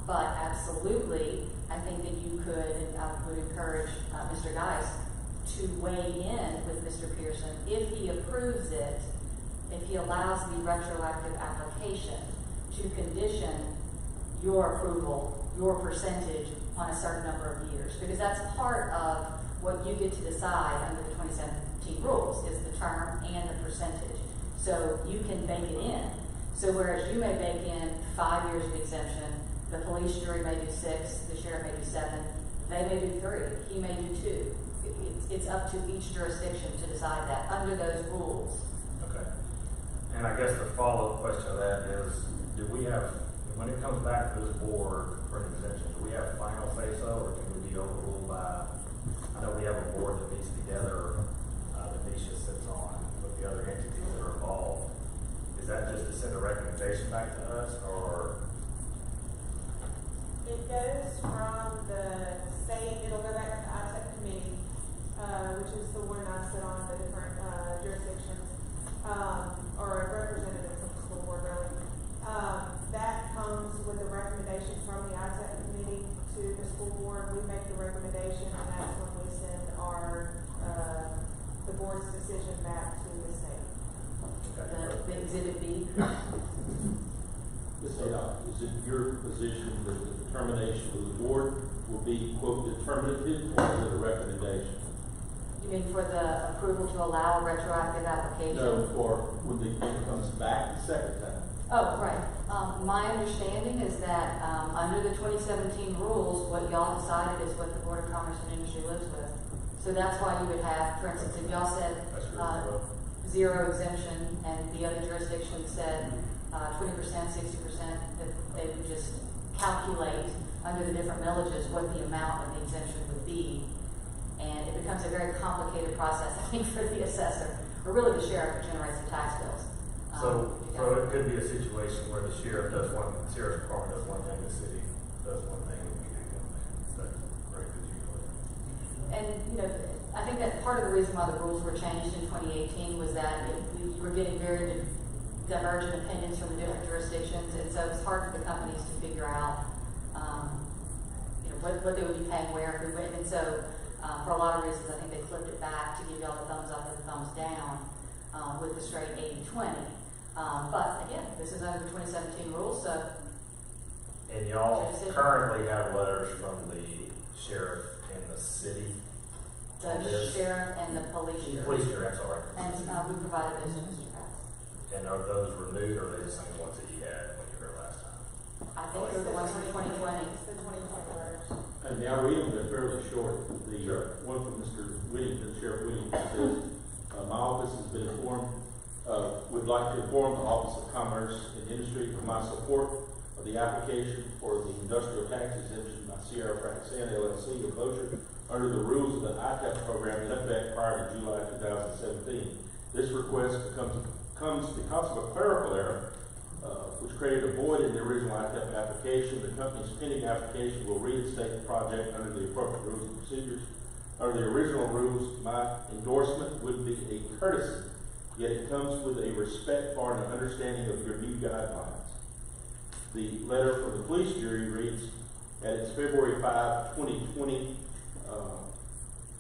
Speaker 3: But absolutely, I think that you could, and I would encourage Mr. Geis to weigh in with Mr. Pearson if he approves it, if he allows the retroactive application to condition your approval, your percentage on a certain number of years. Because that's part of what you get to decide under the 2017 rules, is the term and the percentage. So you can bake it in. So whereas you may bake in 5 years of exemption, the police jury may do 6, the sheriff may do 7, they may do 3, he may do 2. It's up to each jurisdiction to decide that under those rules.
Speaker 5: Okay. And I guess the follow-up question to that is, do we have, when it comes back to this board for an exemption, do we have final say-so, or can we be overruled by, I know we have a board that meets together, that Nisha sits on, with the other entities that are involved. Is that just to send a recommendation back to us, or?
Speaker 4: It goes from the state, it'll go back to the ITEC committee, which is the one I sit on, the different jurisdictions, or a representative from the school board, really. That comes
Speaker 3: Exhibit B.
Speaker 7: Ms. Adolph, is it your position that the determination of the board will be, quote, determinative, or is it a recommendation?
Speaker 3: You mean for the approval to allow a retroactive application?
Speaker 7: No, for when the thing comes back the second time.
Speaker 3: Oh, right. My understanding is that under the 2017 rules, what y'all decided is what the Board of Commerce and Industry lives with. So that's why you would have, for instance, if y'all said zero exemption and the other jurisdiction said 20%, 60%, that they would just calculate under the different millages what the amount of the exemption would be. And it becomes a very complicated process, I think, for the assessor, or really the sheriff who generates the tax bills.
Speaker 5: So it could be a situation where the sheriff's department does one thing, the city does one thing, and we do one thing. Is that correct as you know?
Speaker 3: And, you know, I think that part of the reason why the rules were changed in 2018 was that we were getting very divergent opinions from the different jurisdictions, and so it's hard for the companies to figure out, you know, what they would be paying where, who went, and so for a lot of reasons, I think they flipped it back to give y'all the thumbs up or the thumbs down with the straight 80-20. But again, this is under the 2017 rules, so.
Speaker 5: And y'all currently have letters from the sheriff and the city?
Speaker 3: The sheriff and the police sheriff.
Speaker 5: Police sheriff, sorry.
Speaker 3: And we provided those to Mr. Krause.
Speaker 5: And are those renewed, or are they the same ones that you had when you were here last time?
Speaker 3: I think they're the ones from 2020.
Speaker 10: It's the 2020 letters.
Speaker 7: And now read them, they're fairly short. The one from Mr. Whittington, Sheriff Whittington says, my office has been informed, would like to inform the Office of Commerce and Industry of my support of the application for the industrial tax exemption by Sierra Frac Sand LLC of Bossier under the rules of the ITAP program in effect prior to July 2017. This request comes because of a clerical error which created a void in the original ITAP application. The company's pending application will reinstate the project under the appropriate rules and procedures. Under the original rules, my endorsement would be a courtesy, yet it comes with a respect for and an understanding of your new guidelines. The letter from the police jury reads, at its February 5, 2020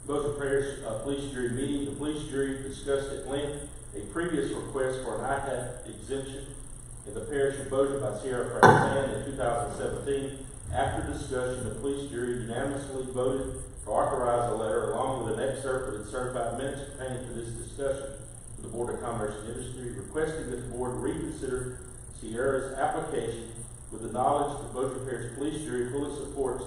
Speaker 7: Bossier Parish Police Jury meeting, the police jury discussed at length a previous request for an ITAP exemption in the parish of Bozeman by Sierra Frac Sand in 2017. After discussion, the police jury unanimously voted to authorize a letter along with an excerpt of the certified minutes pertaining to this discussion to the Board of Commerce and Industry, requesting that the board reconsider Sierra's application with the knowledge that Bossier Parish Police Jury fully supports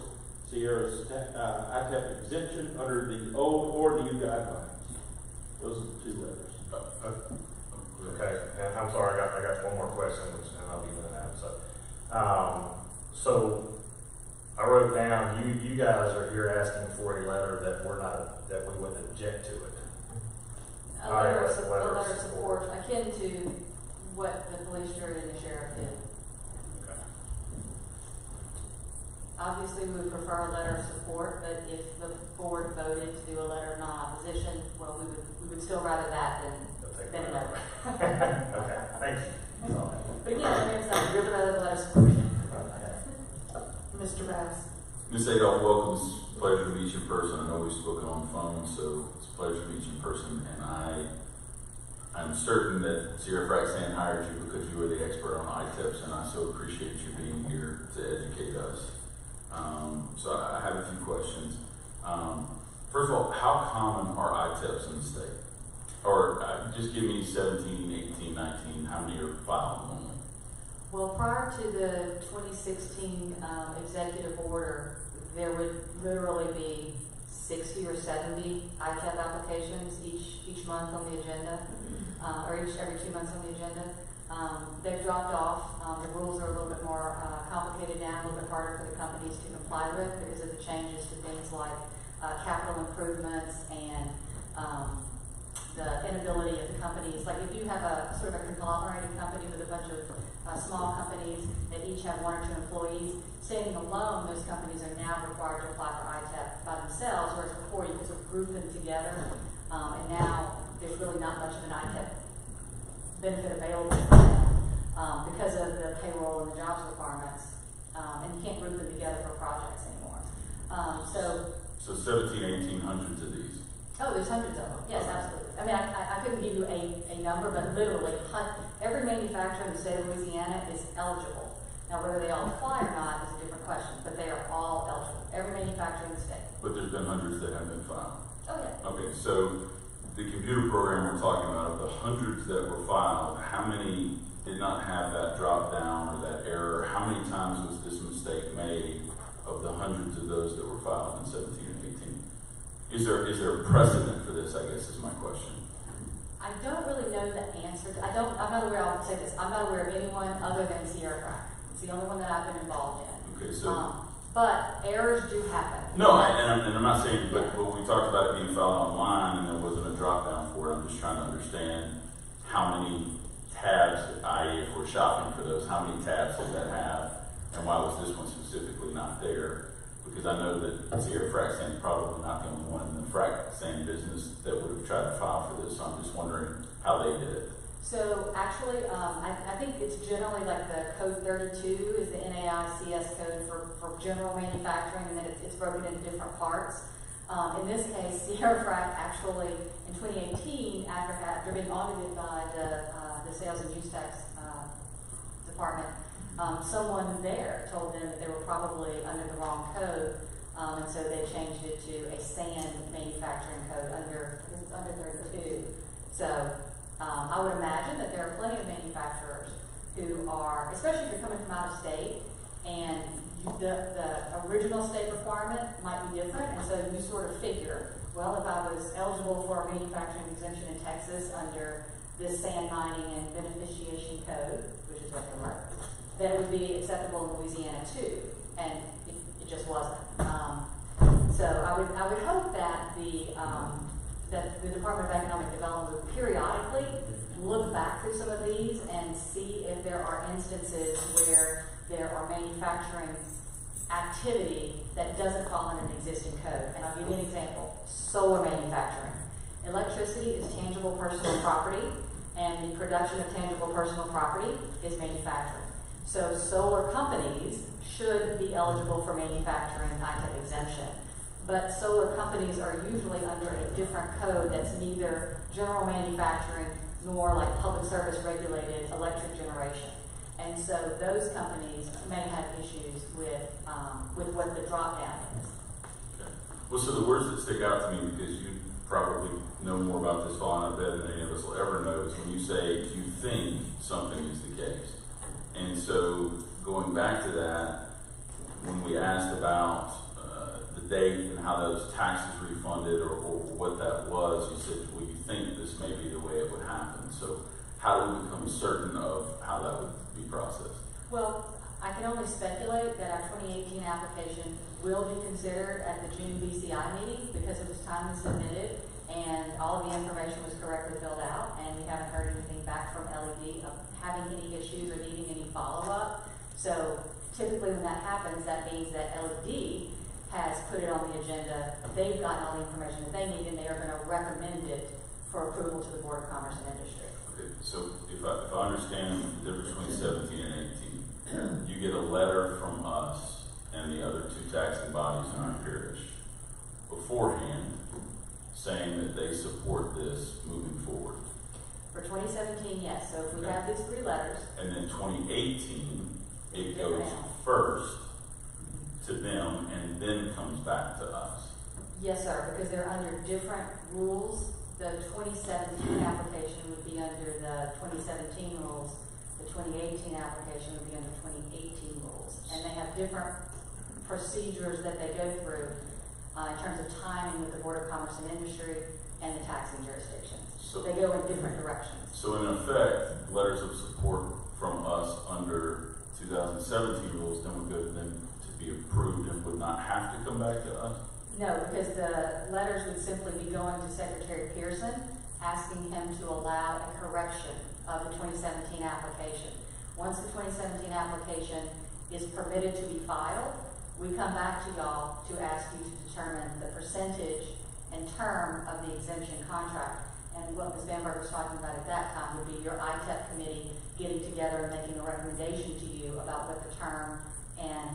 Speaker 7: Sierra's ITAP exemption under the old or new guidelines. Those are the two letters.
Speaker 5: Okay, and I'm sorry, I got one more question, and I'll be running out. So I wrote down, you guys are here asking for a letter that we wouldn't object to it.
Speaker 3: A letter of support akin to what the police jury and the sheriff did.
Speaker 5: Okay.
Speaker 3: Obviously, we would prefer a letter of support, but if the board voted to do a letter of non-opposition, well, we would still rather that than a letter.
Speaker 5: Okay, thank you.
Speaker 3: But yeah, I mean, it's like, we'd rather the letter of support.
Speaker 9: Mr. Bass.
Speaker 2: Ms. Adolph, welcome. It's a pleasure to meet you in person. I know we've spoken on the phone, so it's a pleasure to meet you in person. And I'm certain that Sierra Frac Sand hired you because you were the expert on ITEPs, and I so appreciate you being here to educate us. So I have a few questions. First of all, how common are ITEPs in the state? Or just give me 17, 18, 19, how many are filed normally?
Speaker 3: Well, prior to the 2016 executive order, there would literally be 60 or 70 ITEP applications each month on the agenda, or every 2 months on the agenda. They've dropped off. The rules are a little bit more complicated now, a little bit harder for the companies to comply with because of the changes to things like capital improvements and the inability of the companies. Like if you have a sort of a conglomerated company with a bunch of small companies that each have 1 or 2 employees, standing alone, those companies are now required to apply for ITEP by themselves, whereas before you could sort of group them together. And now there's really not much of an ITEP benefit available to them because of the payroll and the jobs requirements. And you can't group them together for projects anymore.
Speaker 2: So 17, 18 hundreds of these?
Speaker 3: Oh, there's hundreds of them. Yes, absolutely. I mean, I couldn't give you a number, but literally every manufacturer manufacturer in the state of Louisiana is eligible. Now, whether they all apply or not is a different question, but they are all eligible. Every manufacturer in the state.
Speaker 2: But there's been hundreds that have been filed.
Speaker 3: Oh, yeah.
Speaker 2: Okay, so the computer program we're talking about, of the hundreds that were filed, how many did not have that drop down or that error? How many times was this mistake made of the hundreds of those that were filed in 17 and 18? Is there a precedent for this, I guess, is my question.
Speaker 3: I don't really know the answer. I'm not aware, I'll say this, I'm not aware of anyone other than Sierra Frac. It's the only one that I've been involved in.
Speaker 2: Okay, so.
Speaker 3: But errors do happen.
Speaker 2: No, and I'm not saying, but we talked about it being filed online and there wasn't a drop down for it. I'm just trying to understand how many tabs, i.e. if we're shopping for those, how many tabs does that have? And why was this one specifically not there? Because I know that Sierra Frac Sand is probably not the only one in the frac sand business that would have tried to file for this. So I'm just wondering how they did it.
Speaker 3: So actually, I think it's generally like the code 32 is the NAICS code for general manufacturing, and then it's broken into different parts. In this case, Sierra Frac actually, in 2018, after being audited by the Sales and Use Tax Department, someone there told them that they were probably under the wrong code, and so they changed it to a sand manufacturing code under 32. So I would imagine that there are plenty of manufacturers who are, especially if you're coming from out of state, and the original state requirement might be different, and so you sort of figure, well, if I was eligible for a manufacturing exemption in Texas under this sand mining and beneficiation code, which is what they were, then it would be acceptable in Louisiana too, and it just wasn't. So I would hope that the Department of Economic Development would periodically look back through some of these and see if there are instances where there are manufacturing activity that doesn't fall under an existing code. And I'll give you an example. Solar manufacturing. Electricity is tangible personal property, and the production of tangible personal property is manufacturing. So solar companies should be eligible for manufacturing ITEP exemption. But solar companies are usually under a different code that's neither general manufacturing nor like public service regulated electric generation. And so those companies may have issues with what the drop down is.
Speaker 2: Okay. Well, so the words that stick out to me, because you probably know more about this falling out of bed than any of us will ever know, is when you say you think something is the case. And so going back to that, when we asked about the date and how those taxes refunded or what that was, you said, well, you think this may be the way it would happen. So how do we become certain of how that would be processed?
Speaker 3: Well, I can only speculate that our 2018 application will be considered at the June BCI meeting because it was timely submitted and all of the information was correctly filled out, and we haven't heard anything back from LED of having any issues or needing any follow-up. So typically when that happens, that means that LED has put it on the agenda, they've gotten all the information that they need, and they are going to recommend it for approval to the Board of Commerce and Industry.
Speaker 2: Okay, so if I understand the difference between 17 and 18, you get a letter from us and the other two taxing bodies in our parish beforehand saying that they support this moving forward.
Speaker 3: For 2017, yes. So if we have these three letters.
Speaker 2: And then 2018, it goes first to them and then comes back to us.
Speaker 3: Yes, sir, because they're under different rules. The 2017 application would be under the 2017 rules. The 2018 application would be under 2018 rules. And they have different procedures that they go through in terms of timing with the Board of Commerce and Industry and the taxing jurisdictions. So they go in different directions.
Speaker 2: So in effect, letters of support from us under 2017 rules then would go to them to be approved and would not have to come back to us?
Speaker 3: No, because the letters would simply be going to Secretary Pearson, asking him to allow a correction of the 2017 application. Once the 2017 application is permitted to be filed, we come back to y'all to ask you to determine the percentage and term of the exemption contract. And what Ms. Bamberg was talking about at that time would be your ITEP committee getting together and making a recommendation to you about what the term and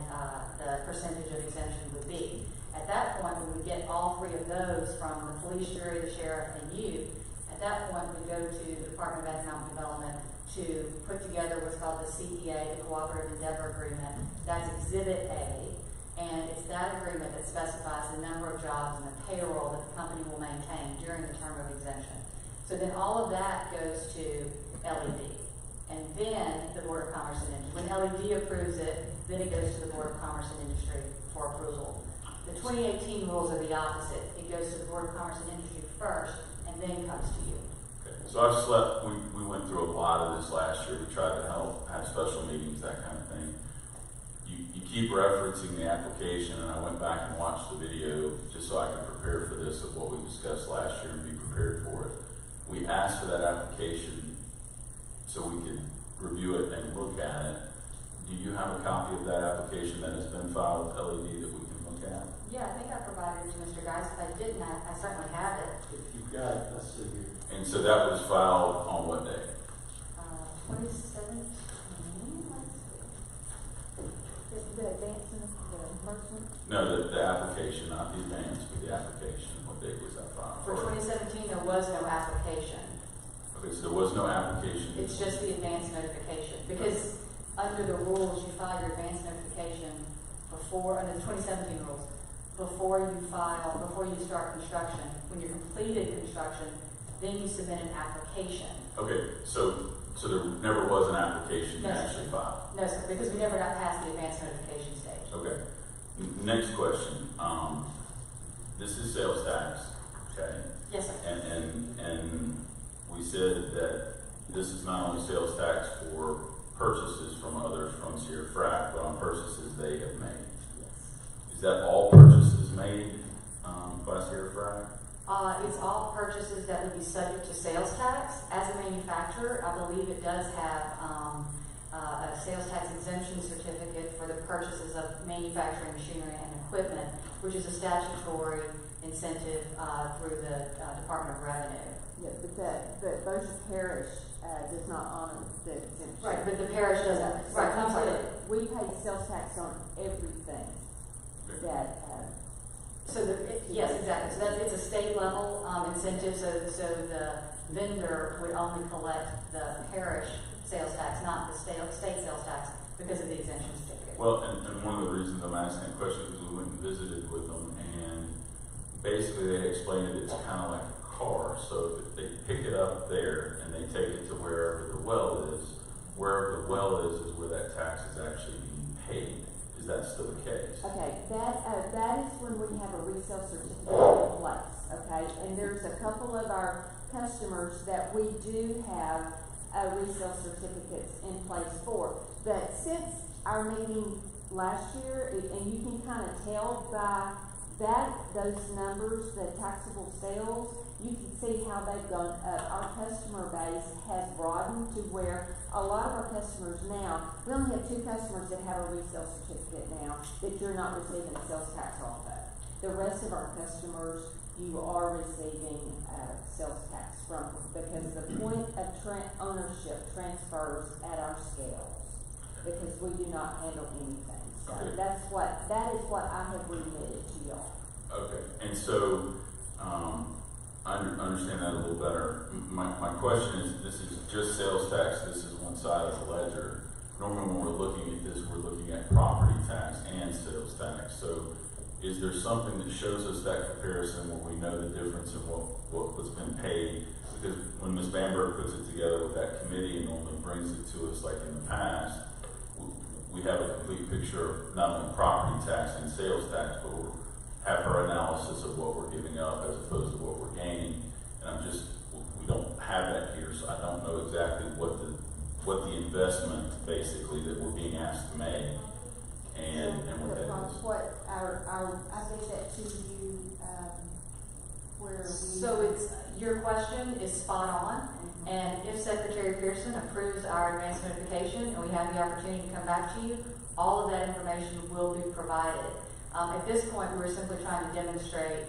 Speaker 3: the percentage of exemption would be. At that point, when we get all three of those from the police jury, the sheriff, and you, at that point we go to the Department of Economic Development to put together what's called the CEA, the Cooperative Endeavor Agreement. That's Exhibit A, and it's that agreement that specifies the number of jobs and the payroll that the company will maintain during the term of exemption. So then all of that goes to LED, and then the Board of Commerce and Industry. When LED approves it, then it goes to the Board of Commerce and Industry for approval. The 2018 rules are the opposite. It goes to the Board of Commerce and Industry first, and then comes to you.
Speaker 2: So we went through a lot of this last year. We tried to help, have special meetings, that kind of thing. You keep referencing the application, and I went back and watched the video just so I could prepare for this of what we discussed last year and be prepared for it. We asked for that application so we could review it and look at it. Do you have a copy of that application that has been filed with LED that we can look at?
Speaker 3: Yeah, I think I provided it to Mr. Geist. If I didn't, I certainly have it.
Speaker 7: If you've got it, let's see here.
Speaker 2: And so that was filed on what day?
Speaker 3: 2017. The advancement, the first one?
Speaker 2: No, the application, not the advance, but the application. What date was that filed?
Speaker 3: For 2017, there was no application.
Speaker 2: Okay, so there was no application.
Speaker 3: It's just the advance notification. Because under the rules, you file your advance notification before, under the 2017 rules, before you start construction. When you're completed construction, then you submit an application.
Speaker 2: Okay, so there never was an application
Speaker 3: No,
Speaker 2: actually filed?
Speaker 3: No, sir, because we never got past the advance notification stage.
Speaker 2: Okay. Next question. This is sales tax, okay?
Speaker 3: Yes, sir.
Speaker 2: And we said that this is not only sales tax for purchases from others from Sierra Frac, but on purchases they have made.
Speaker 3: Yes.
Speaker 2: Is that all purchases made by Sierra Frac?
Speaker 3: It's all purchases that would be subject to sales tax. As a manufacturer, I believe it does have a sales tax exemption certificate for the purchases of manufacturing machinery and equipment, which is a statutory incentive through the Department of Revenue.
Speaker 4: Yeah, but Bossier Parish does not honor the exemption.
Speaker 3: Right, but the parish doesn't. Right, I'm sorry.
Speaker 4: We pay sales tax on everything that.
Speaker 3: Yes, exactly. So it's a state level incentive. So the vendor would only collect the parish sales tax, not the state sales tax, because of the exemption certificate.
Speaker 2: Well, and one of the reasons I'm asking the question is we went and visited with them, and basically they explained it. It's kind of like a car. So if they pick it up there and they take it to wherever the well is, wherever the well is where that tax is actually being paid. Is that still the case?
Speaker 4: Okay, that is when we have a resale certificate in place, okay? And there's a couple of our customers that we do have resale certificates in place for. But since our meeting last year, and you can kind of tell by those numbers, the taxable sales, you can see how they've gone up. Our customer base has broadened to where a lot of our customers now, we only have 2 customers that have a resale certificate now that you're not receiving sales tax off of. The rest of our customers, you are receiving sales tax from, because the point of ownership transfers at our scales, because we do not handle anything. So
Speaker 2: okay.
Speaker 4: that is what I have remitted to y'all.
Speaker 2: Okay, and so I understand that a little better. My question is, this is just sales tax. This is one side of the ledger. Normally when we're looking at this, we're looking at property tax and sales tax. So is there something that shows us that comparison where we know the difference in what's been paid? Because when Ms. Bamberg puts it together with that committee and normally brings it to us like in the past, we have a complete picture of not only property tax and sales tax, but we have her analysis of what we're giving up as opposed to what we're gaining. And we don't have that here, so I don't know exactly what the investment basically that we're being asked to make and what that is.
Speaker 4: I gave that to you where we.
Speaker 3: So your question is spot on, and if Secretary Pearson approves our advance notification and we have the opportunity to come back to you, all of that information will be provided. At this point, we're simply trying to demonstrate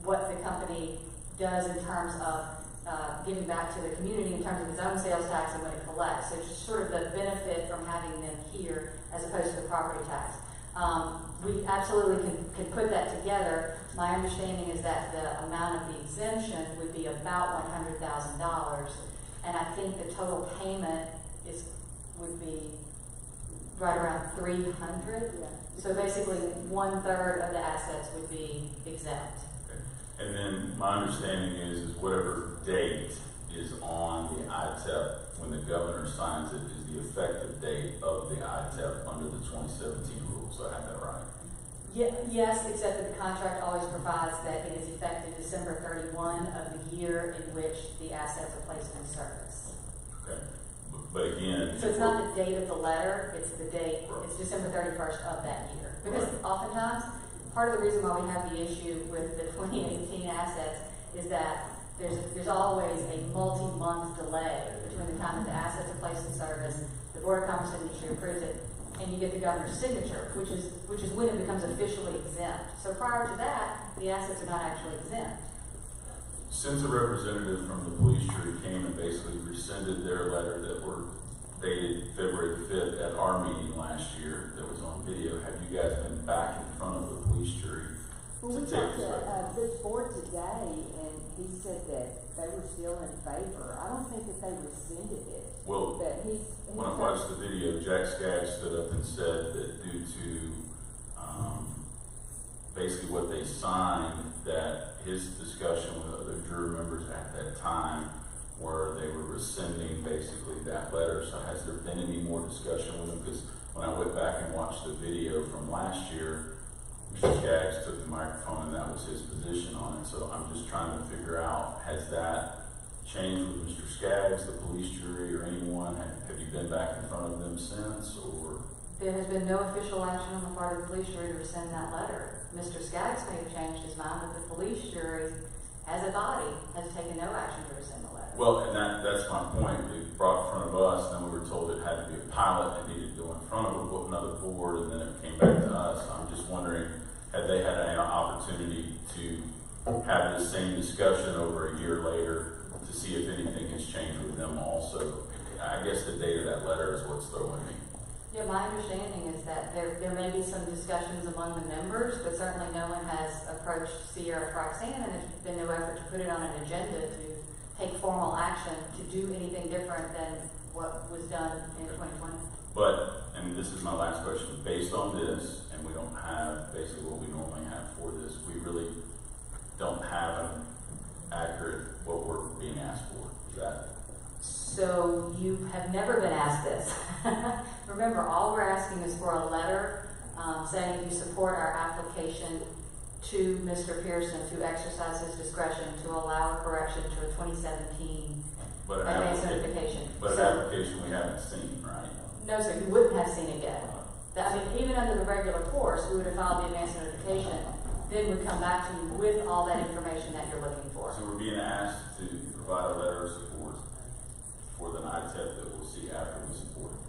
Speaker 3: what the company does in terms of giving back to the community in terms of its own sales tax and when it collects. So it's just sort of the benefit from having them here as opposed to the property tax. We absolutely can put that together. My understanding is that the amount of the exemption would be about $100,000, And I think the total payment would be right around 300.
Speaker 12: Yeah.
Speaker 3: So basically 1/3 of the assets would be exempt.
Speaker 2: Okay. And then my understanding is whatever date is on the ITEP when the governor signs it is the effective date of the ITEP under the 2017 rules. So I have that right?
Speaker 3: Yes, except that the contract always provides that it is effective December 31 of the year in which the assets are placed in service.
Speaker 2: Okay. But again,
Speaker 3: So it's not the date of the letter, it's the date,
Speaker 2: right.
Speaker 3: It's December 31st of that year. Because
Speaker 2: Right.
Speaker 3: oftentimes, part of the reason why we have the issue with the 2018 assets is that there's always a multi-month delay between the time that the assets are placed in service, the Board of Commerce Industry approves it, and you get the governor's signature, which is when it becomes officially exempt. So prior to that, the assets are not actually exempt.
Speaker 2: Since a representative from the police jury came and basically rescinded their letter that were dated February 5th at our meeting last year that was on video, have you guys been back in front of the police jury?
Speaker 8: Well, we talked to this board today, and he said that they were still in favor. I don't think that they rescinded it.
Speaker 2: Well,
Speaker 8: But
Speaker 2: when I watched the video, Jack Skaggs stood up and said that due to basically what they signed, that his discussion with other jury members at that time where they were rescinding basically that letter. So has there been any more discussion with them? Because when I went back and watched the video from last year, Mr. Skaggs took the microphone and that was his position on it. So I'm just trying to figure out, has that changed with Mr. Skaggs, the police jury, or anyone? Have you been back in front of them since, or?
Speaker 3: There has been no official action on the part of the police jury to rescind that letter. Mr. Skaggs may have changed his mind, but the police jury, as a body, has taken no action to rescind the letter.
Speaker 2: Well, and that's my point. It brought in front of us, and then we were told it had to be a pilot that needed to go in front of another board, and then it came back to us. I'm just wondering, had they had an opportunity to have the same discussion over a year later to see if anything has changed with them also? I guess the date of that letter is what's throwing me.
Speaker 3: Yeah, my understanding is that there may be some discussions among the members, but certainly no one has approached Sierra Roxanne, and there's been no effort to put it on an agenda to take formal action to do anything different than what was done in 2020.
Speaker 2: But, and this is my last question, based on this, and we don't have basically what we normally have for this, we really don't have an accurate what we're being asked for. Is that?
Speaker 3: So you have never been asked this. Remember, all we're asking is for a letter saying you support our application to Mr. Pearson to exercise his discretion to allow a correction to a 2017 advance notification.
Speaker 2: But an application we haven't seen, right?
Speaker 3: No, sir, you wouldn't have seen it yet. I mean, even under the regular course, we would have filed the advance notification, then we'd come back to you with all that information that you're looking for.
Speaker 2: So we're being asked to provide a letter of support for the ITEP that we'll see after we support it.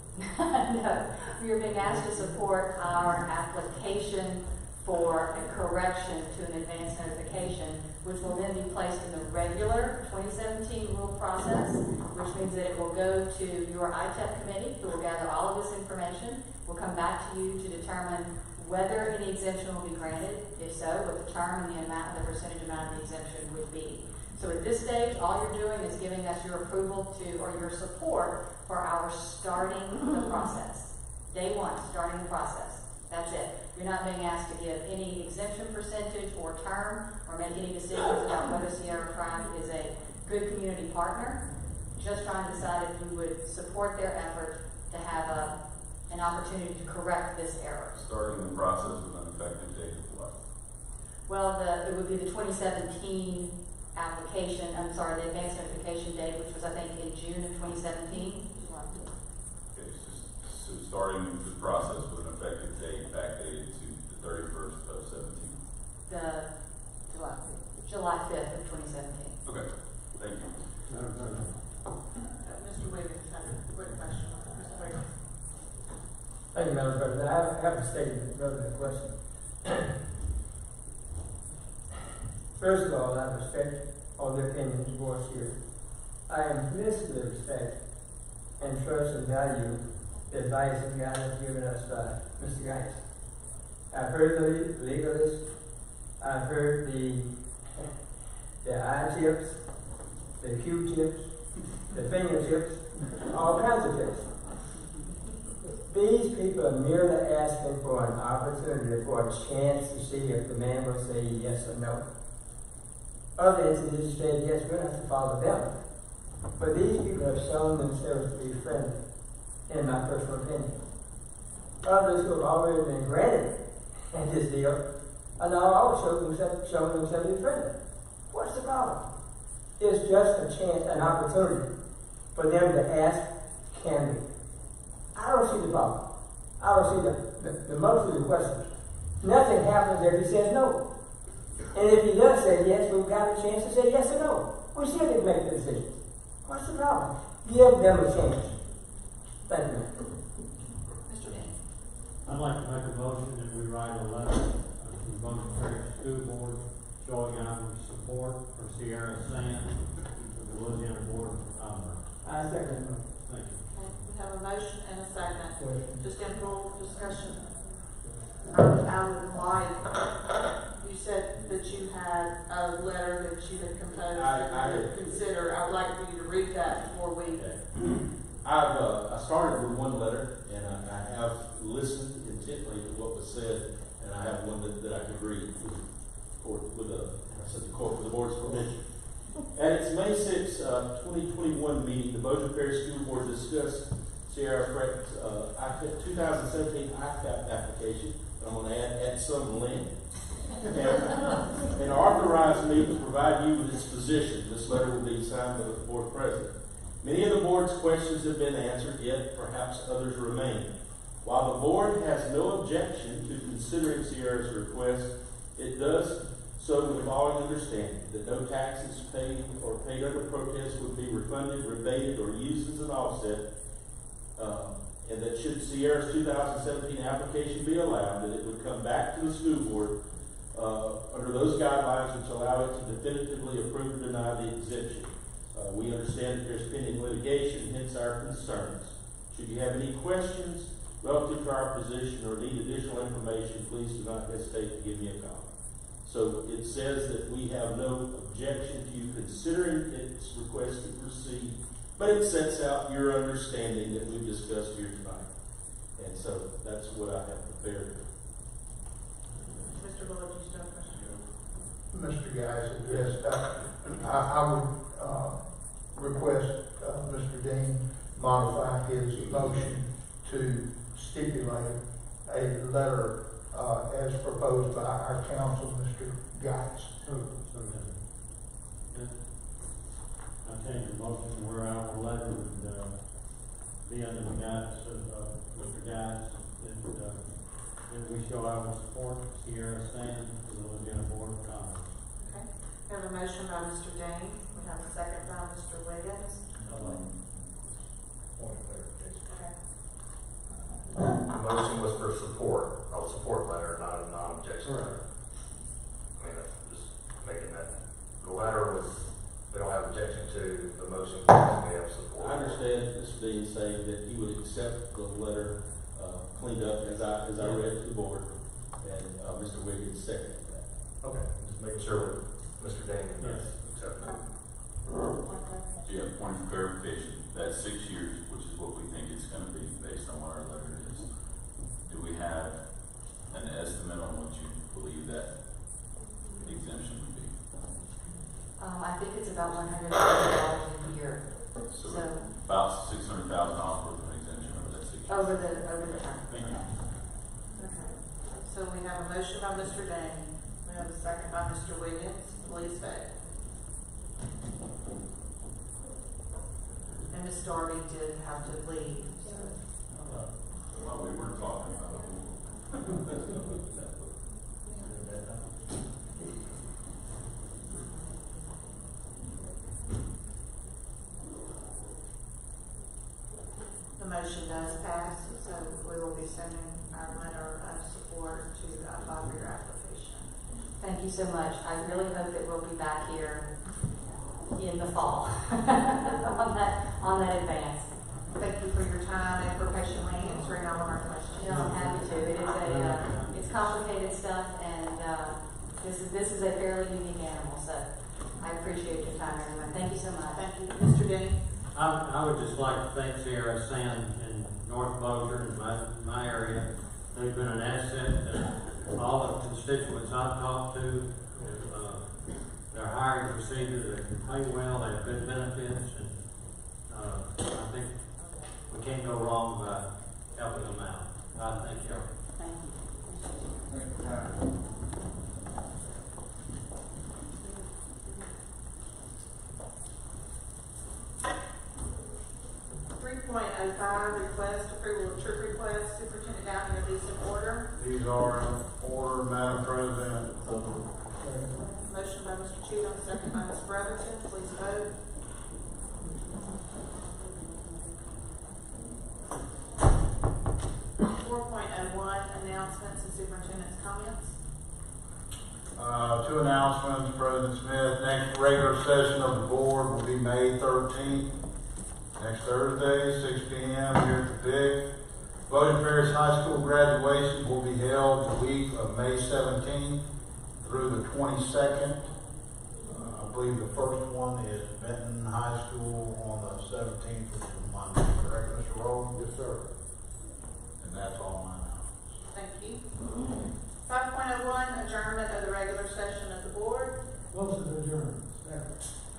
Speaker 3: No, you're being asked to support our application for a correction to an advance notification, which will then be placed in the regular 2017 rule process, which means that it will go to your ITEP committee, who will gather all of this information. We'll come back to you to determine whether any exemption will be granted. If so, what the term and the amount, the percentage amount of the exemption would be. So at this stage, all you're doing is giving us your approval to, or your support for our starting the process. Day one, starting the process. That's it. You're not being asked to give any exemption percentage or term or make any decisions about whether Sierra Prime is a good community partner. Just trying to decide if we would support their effort to have an opportunity to correct this error.
Speaker 2: Starting the process with an effective date of what?
Speaker 3: Well, it would be the 2017 application, I'm sorry, the advance notification date, which was, I think, in June of 2017.
Speaker 2: Okay, so starting the process with an effective date backdated to the 31st of 17.
Speaker 3: The July 5th of 2017.
Speaker 2: Okay, thank you.
Speaker 4: Mr. Wiggins had a quick question. Mr. Wiggins.
Speaker 17: Thank you, Madam President. I have a statement rather than a question. First of all, I respect all the opinions voiced here. I implicitly respect and trust and value the advice and guidance given us by Mr. Geist. I've heard the legalists, I've heard the I-tips, the Q-tips, the fingerships, all kinds of things. These people are merely asking for an opportunity, for a chance to see if the man will say yes or no. Other entities said, yes, we're not to follow them. But these people have shown themselves to be friendly, in my personal opinion. Others who have already been granted in this deal are now also showing themselves to be friendly. What's the problem? It's just a chance, an opportunity for them to ask, can we? I don't see the problem. I don't see the most of the questions. Nothing happens if he says no. And if he does say yes, we've got a chance to say yes or no. We still didn't make the decision. What's the problem? Give them a chance. Thank you.
Speaker 3: Mr. Dean.
Speaker 6: I'd like to make a motion that we write a letter to the Bossier Parish School Board showing our support for Sierra Sand to the Louisiana Board of Commerce.
Speaker 17: I second it.
Speaker 6: Thank you.
Speaker 4: Okay, we have a motion and a second. Just in full discussion. I would like, you said that you had a letter that you had composed that you would consider. I would like for you to read that before we.
Speaker 7: I started with one letter, and I have listened intently to what was said, and I have one that I could read with the board's permission. At its May 6, 2021 meeting, the Bossier Parish School Board discussed Sierra 2017 ICAP application. I'm going to add some link. And authorized me to provide you with its position. This letter will be signed by the board president. Many of the board's questions have been answered, yet perhaps others remain. While the board has no objection to considering Sierra's request, it does so with the following understanding, that no taxes paid or paid under protest would be refunded, rebated, or used as an offset, and that should Sierra's 2017 application be allowed, that it would come back to the school board under those guidelines which allow it to definitively approve or deny the exemption. We understand that there's pending litigation, hence our concerns. Should you have any questions relative to our position or need additional information, please do not hesitate to give me a call. So it says that we have no objection to you considering its request to proceed, but it sets out your understanding that we've discussed here tonight. And so that's what I have prepared.
Speaker 4: Mr. Bullock, you still have a question?
Speaker 13: Mr. Geis, yes, I would request Mr. Dean modify his motion to stipulate a letter as proposed by our counsel, Mr. Geis.
Speaker 6: I change the motion where our letter would be under the guidance of Mr. Geis, that we show our support for Sierra Sand to the Louisiana Board of Commerce.
Speaker 4: Okay. We have a motion by Mr. Dane. We have a second by Mr. Wiggins.
Speaker 5: Point of clarification.
Speaker 4: Okay.
Speaker 5: The motion was for support, a support letter, not a non-objection letter. I mean, just making that, the letter was, we don't have objection to the motion, we have support.
Speaker 7: I understand Mr. Dean saying that he would accept the letter cleaned up as I read to the board, and Mr. Wiggins seconded that.
Speaker 5: Okay, just making sure Mr. Dean
Speaker 6: Yes.
Speaker 5: accept that.
Speaker 2: So you have point of clarification, that's 6 years, which is what we think it's going to be based on what our letter is. Do we have an estimate on what you believe that exemption would be?
Speaker 3: I think it's about $100,000 a year.
Speaker 2: So about $600,000 worth of exemption over that 6 years.
Speaker 3: Over the term.
Speaker 2: Thank you.
Speaker 4: Okay. So we have a motion by Mr. Dane. We have a second by Mr. Wiggins. Please vote. And Ms. Darby did have to leave. So.
Speaker 2: Well, we weren't talking about it.
Speaker 4: The motion does pass, so we will be sending our letter of support to apply for your application.
Speaker 3: Thank you so much. I really hope that we'll be back here in the fall on that advance.
Speaker 4: Thank you for your time and for patiently answering all of our questions.
Speaker 3: No, I'm happy to. It is it's complicated stuff, and this is a fairly unique animal. So I appreciate your time, everyone. Thank you so much.
Speaker 4: Thank you, Mr. Denny.
Speaker 6: I would just like to thank Sierra Sand in North Bossier, in my area. They've been an asset to all the constituents I've talked to. Their hiring procedures, they can pay well, they have good benefits, and I think we can't go wrong by helping them out. I thank you.
Speaker 3: Thank you.
Speaker 21: Thank you.
Speaker 4: 3.05, request approval of trip request. Superintendent Downing, are these in order?
Speaker 21: These are in order, Madam President.
Speaker 4: Motion by Mr. Cheatham, second by Ms. Brotherton. Please vote. Announcements and superintendent's comments.
Speaker 21: Two announcements, President Smith. Next regular session of the board will be May 13th, next Thursday, 6 p.m. here at the PIC. Bossier Parish High School graduation will be held the week of May 17th through the 22nd. I believe the first one is Benton High School on the 17th, which is a Monday. Correct, Mr. Rowland? Yes, sir. And that's all I know.
Speaker 4: Thank you. 5.01, adjournment of the regular session of the board.
Speaker 13: Motion to adjourn.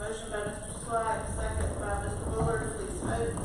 Speaker 4: Motion by Mr. Swag, second by Mr. Bullard. Please vote.